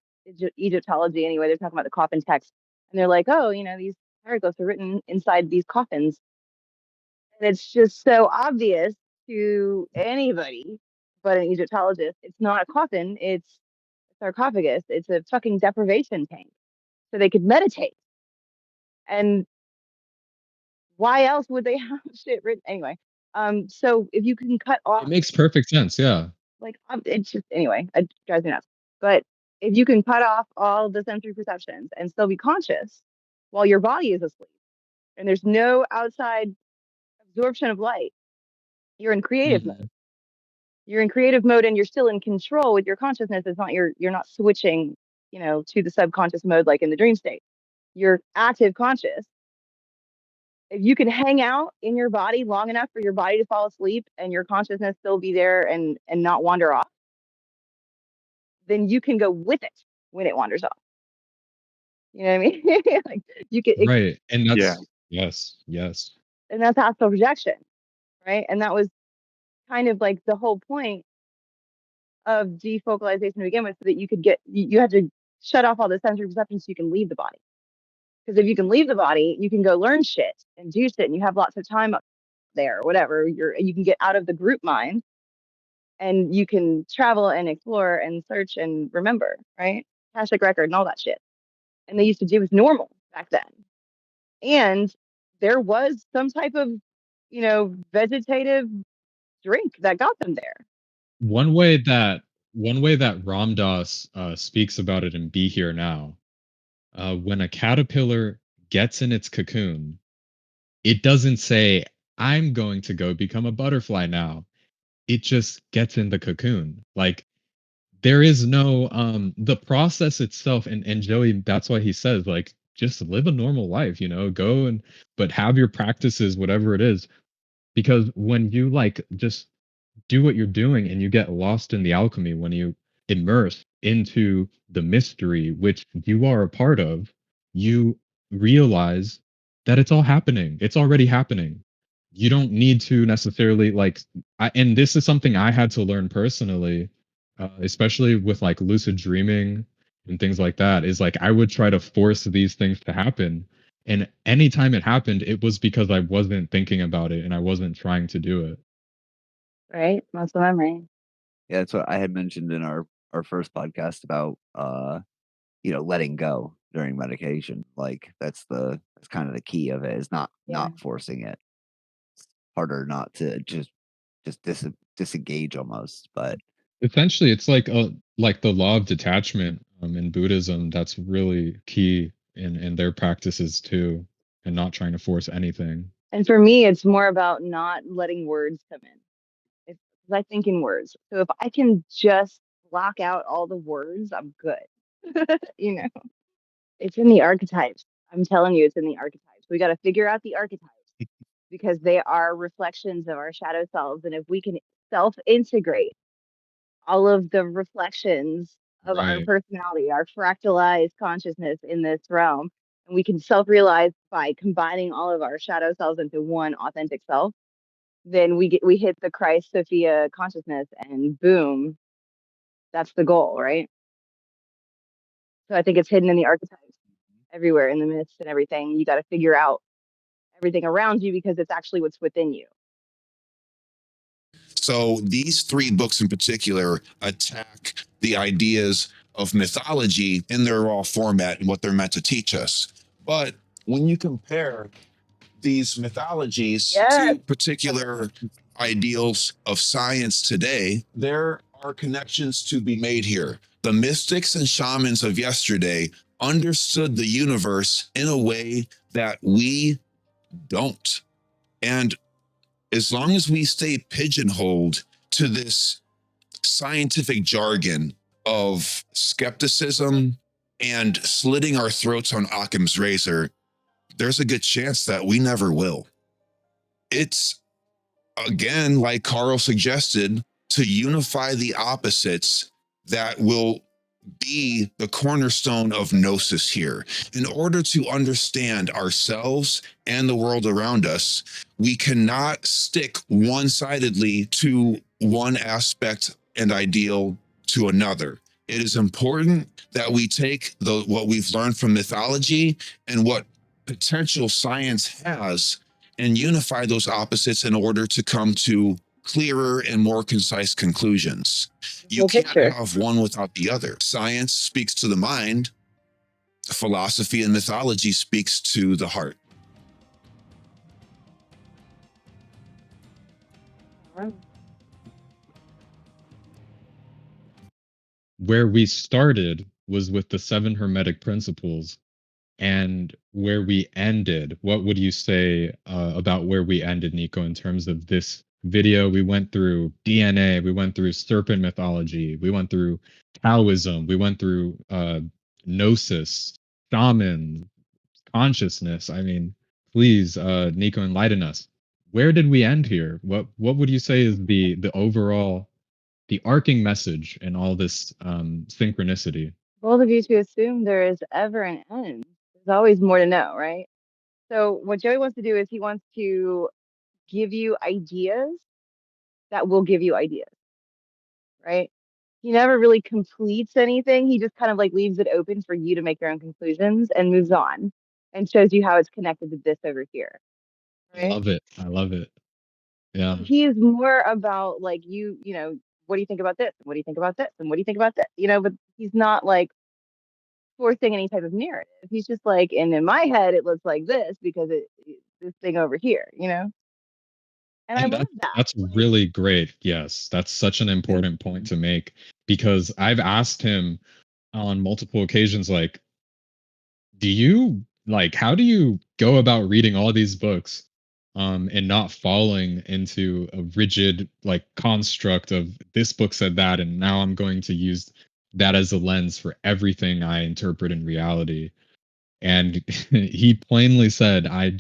Egyptology anyway. They're talking about the coffin text, and they're like, oh, these hieroglyphs are written inside these coffins. And it's just so obvious to anybody but an Egyptologist. It's not a coffin, it's a sarcophagus. It's a fucking deprivation tank. So they could meditate. And why else would they have shit written anyway? So if you can cut It off, makes perfect sense. Yeah. like, it's just anyway, it drives me nuts. But if you can cut off all the sensory perceptions and still be conscious while your body is asleep, and there's no outside absorption of light, you're in creative mode. Mhm. You're in creative mode, and you're still in control with your consciousness. It's not you're not switching, to the subconscious mode like in the dream state. You're active conscious. If you can hang out in your body long enough for your body to fall asleep and your consciousness still be there and not wander off, then you can go with it when it wanders off. You know what I mean? Like you could, Right. And Yeah. that's yes, yes. and that's astral projection, right? And that was kind of like the whole point of defocalization to begin with, so that you could you have to shut off all the sensory perceptions so you can leave the body. Because if you can leave the body, you can go learn shit and do shit, and you have lots of time up there, or whatever. You can get out of the group mind, and you can travel and explore and search and remember, right? Akashic record and all that shit. And they used to do it normal back then. And there was some type of, vegetative drink that got them there. One way that one way that Ram Dass speaks about it in Be Here Now, when a caterpillar gets in its cocoon, it doesn't say, I'm going to go become a butterfly now. It just gets in the cocoon. Like, there is no the process itself, and Joey, that's why he says, like, just live a normal life, go and but have your practices, whatever it is. Because when you like just do what you're doing and you get lost in the alchemy, when you immerse into the mystery which you are a part of, you realize that it's all happening. It's already happening. You don't need to necessarily like and this is something I had to learn personally, especially with like lucid dreaming and things like that, is like I would try to force these things to happen, And anytime it happened, it was because I wasn't thinking about it and I wasn't trying to do it. Right? Muscle memory. Yeah, that's what I had mentioned in our first podcast about letting go during medication. Like that's kind of the key of it, is not Yeah. not forcing it. It's harder not to just disengage almost, but Essentially, it's like the law of detachment in Buddhism. That's really key in their practices too, and not trying to force anything. And for me, it's more about not letting words come in. If 'cause I think in words. So if I can just block out all the words, I'm good. You know, it's in the archetypes. I'm telling you, it's in the archetypes. We got to figure out the archetypes because they are reflections of our shadow selves. And if we can self integrate all of the reflections of our Right. personality, our fractalized consciousness in this realm, and we can self realize by combining all of our shadow selves into one authentic self, then we hit the Christ Sophia consciousness, and boom, that's the goal, right? So I think it's hidden in the archetypes everywhere in the myths and everything. You got to figure out everything around you because it's actually what's within you. So these three books in particular attack the ideas of mythology in their raw format and what they're meant to teach us. But when you compare these mythologies Yes. to particular ideals of science today, there are connections to be made here. The mystics and shamans of yesterday understood the universe in a way that we don't. And as long as we stay pigeonholed to this scientific jargon of skepticism and slitting our throats on Occam's razor, there's a good chance that we never will. It's, again, like Carl suggested, to unify the opposites that will be the cornerstone of gnosis here. In order to understand ourselves and the world around us, we cannot stick one sidedly to one aspect and ideal to another. It is important that we take what we've learned from mythology and what potential science has and unify those opposites in order to come to clearer and more concise conclusions. You Full can't picture. have one without the other. Science speaks to the mind, philosophy and mythology speaks to the heart. Where we started was with the seven hermetic principles, and where we ended, what would you say about where we ended, Nico, in terms of this video? We went through DNA, we went through serpent mythology, we went through Taoism, we went through gnosis, shaman, consciousness. I mean, please, Nico, enlighten us. Where did we end here? What would you say is the overall, the arcing message in all this synchronicity? Bold of you to assume there is ever an end. There's always more to know, right? So what Joey wants to do is he wants to give you ideas that will give you ideas, right? He never really completes anything. He just kind of like leaves it open for you to make your own conclusions and moves on and shows you how it's connected to this over here, I right? love it. I love it. Yeah. So he is more about like you know, what do you think about this? What do you think about this? And what do you think about this? You know, but he's not like forcing any type of narrative. He's just like, and in my head, it looks like this because this thing over here, you know? And I And love that's that. that's Like, really great. Yes, that's such an yeah. important point to make because I've asked him on multiple occasions, like, do you like how do you go about reading all these books and not falling into a rigid like construct of this book said that and now I'm going to use that as a lens for everything I interpret in reality. And he plainly said, I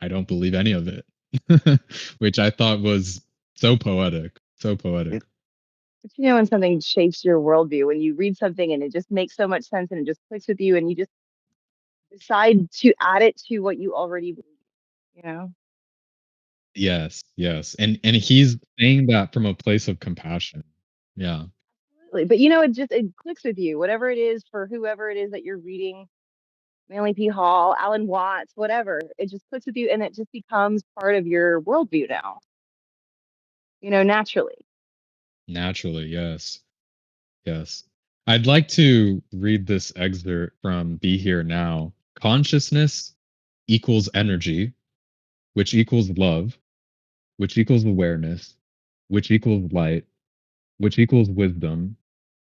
don't believe any of it, which I thought was so poetic, so poetic. but you know, when something shapes your worldview, when you read something and it just makes so much sense and it just clicks with you and you just decide to add it to what you already believe, you know? Yes, yes. And he's saying that from a place of compassion. Yeah. Absolutely. But you know, it clicks with you, whatever it is for whoever it is that you're reading. Manly P. Hall, Alan Watts, whatever. It just puts with you and it just becomes part of your worldview now, naturally. Naturally, yes. Yes. I'd like to read this excerpt from Be Here Now. Consciousness equals energy, which equals love, which equals awareness, which equals light, which equals wisdom,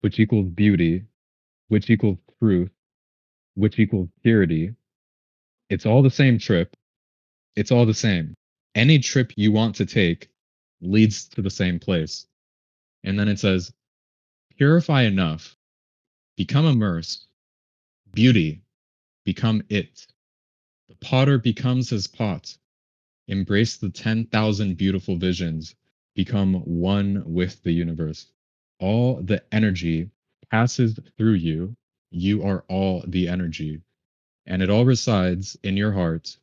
which equals beauty, which equals truth, which equals purity. It's all the same trip. It's all the same. Any trip you want to take leads to the same place. And then it says, purify enough, become immersed, beauty, become it. The potter becomes his pot. Embrace the 10,000 beautiful visions. Become one with the universe. All the energy passes through you. You are all the energy, and it all resides in your heart.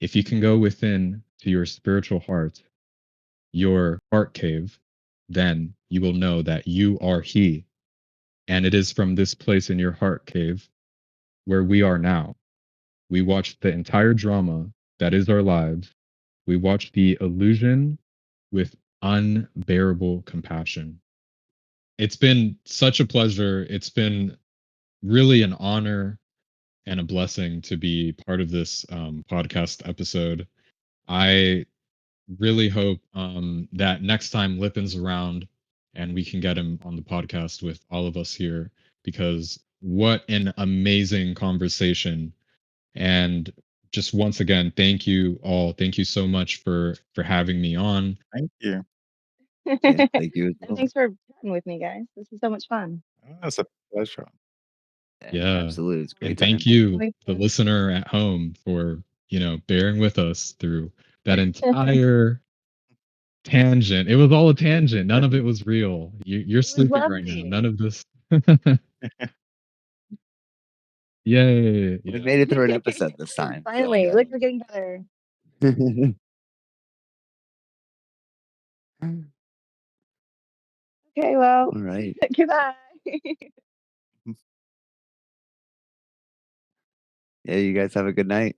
If you can go within to your spiritual heart, your heart cave, then you will know that you are He. And it is from this place in your heart cave where we are now. We watched the entire drama that is our lives. We watched the illusion with unbearable compassion. It's been such a pleasure. It's been really an honor and a blessing to be part of this podcast episode. I really hope that next time Lipin's around and we can get him on the podcast with all of us here, because what an amazing conversation. And just once again, thank you all. Thank you so much for having me on. Thank you. Yeah, thank you as And well. thanks for chatting with me, guys. This is so much fun. It's a pleasure. Yeah. Absolutely. It's a And great thank time. you, Wait the for- listener at home, for, bearing with us through that entire tangent. It was all a tangent. None of it was real. You're It was sleeping right now. lovely. None of this. Yay. We Yeah. made it through an episode this time. So, Finally, look, we're getting better. Okay, well, all right. goodbye. Yeah, you guys have a good night.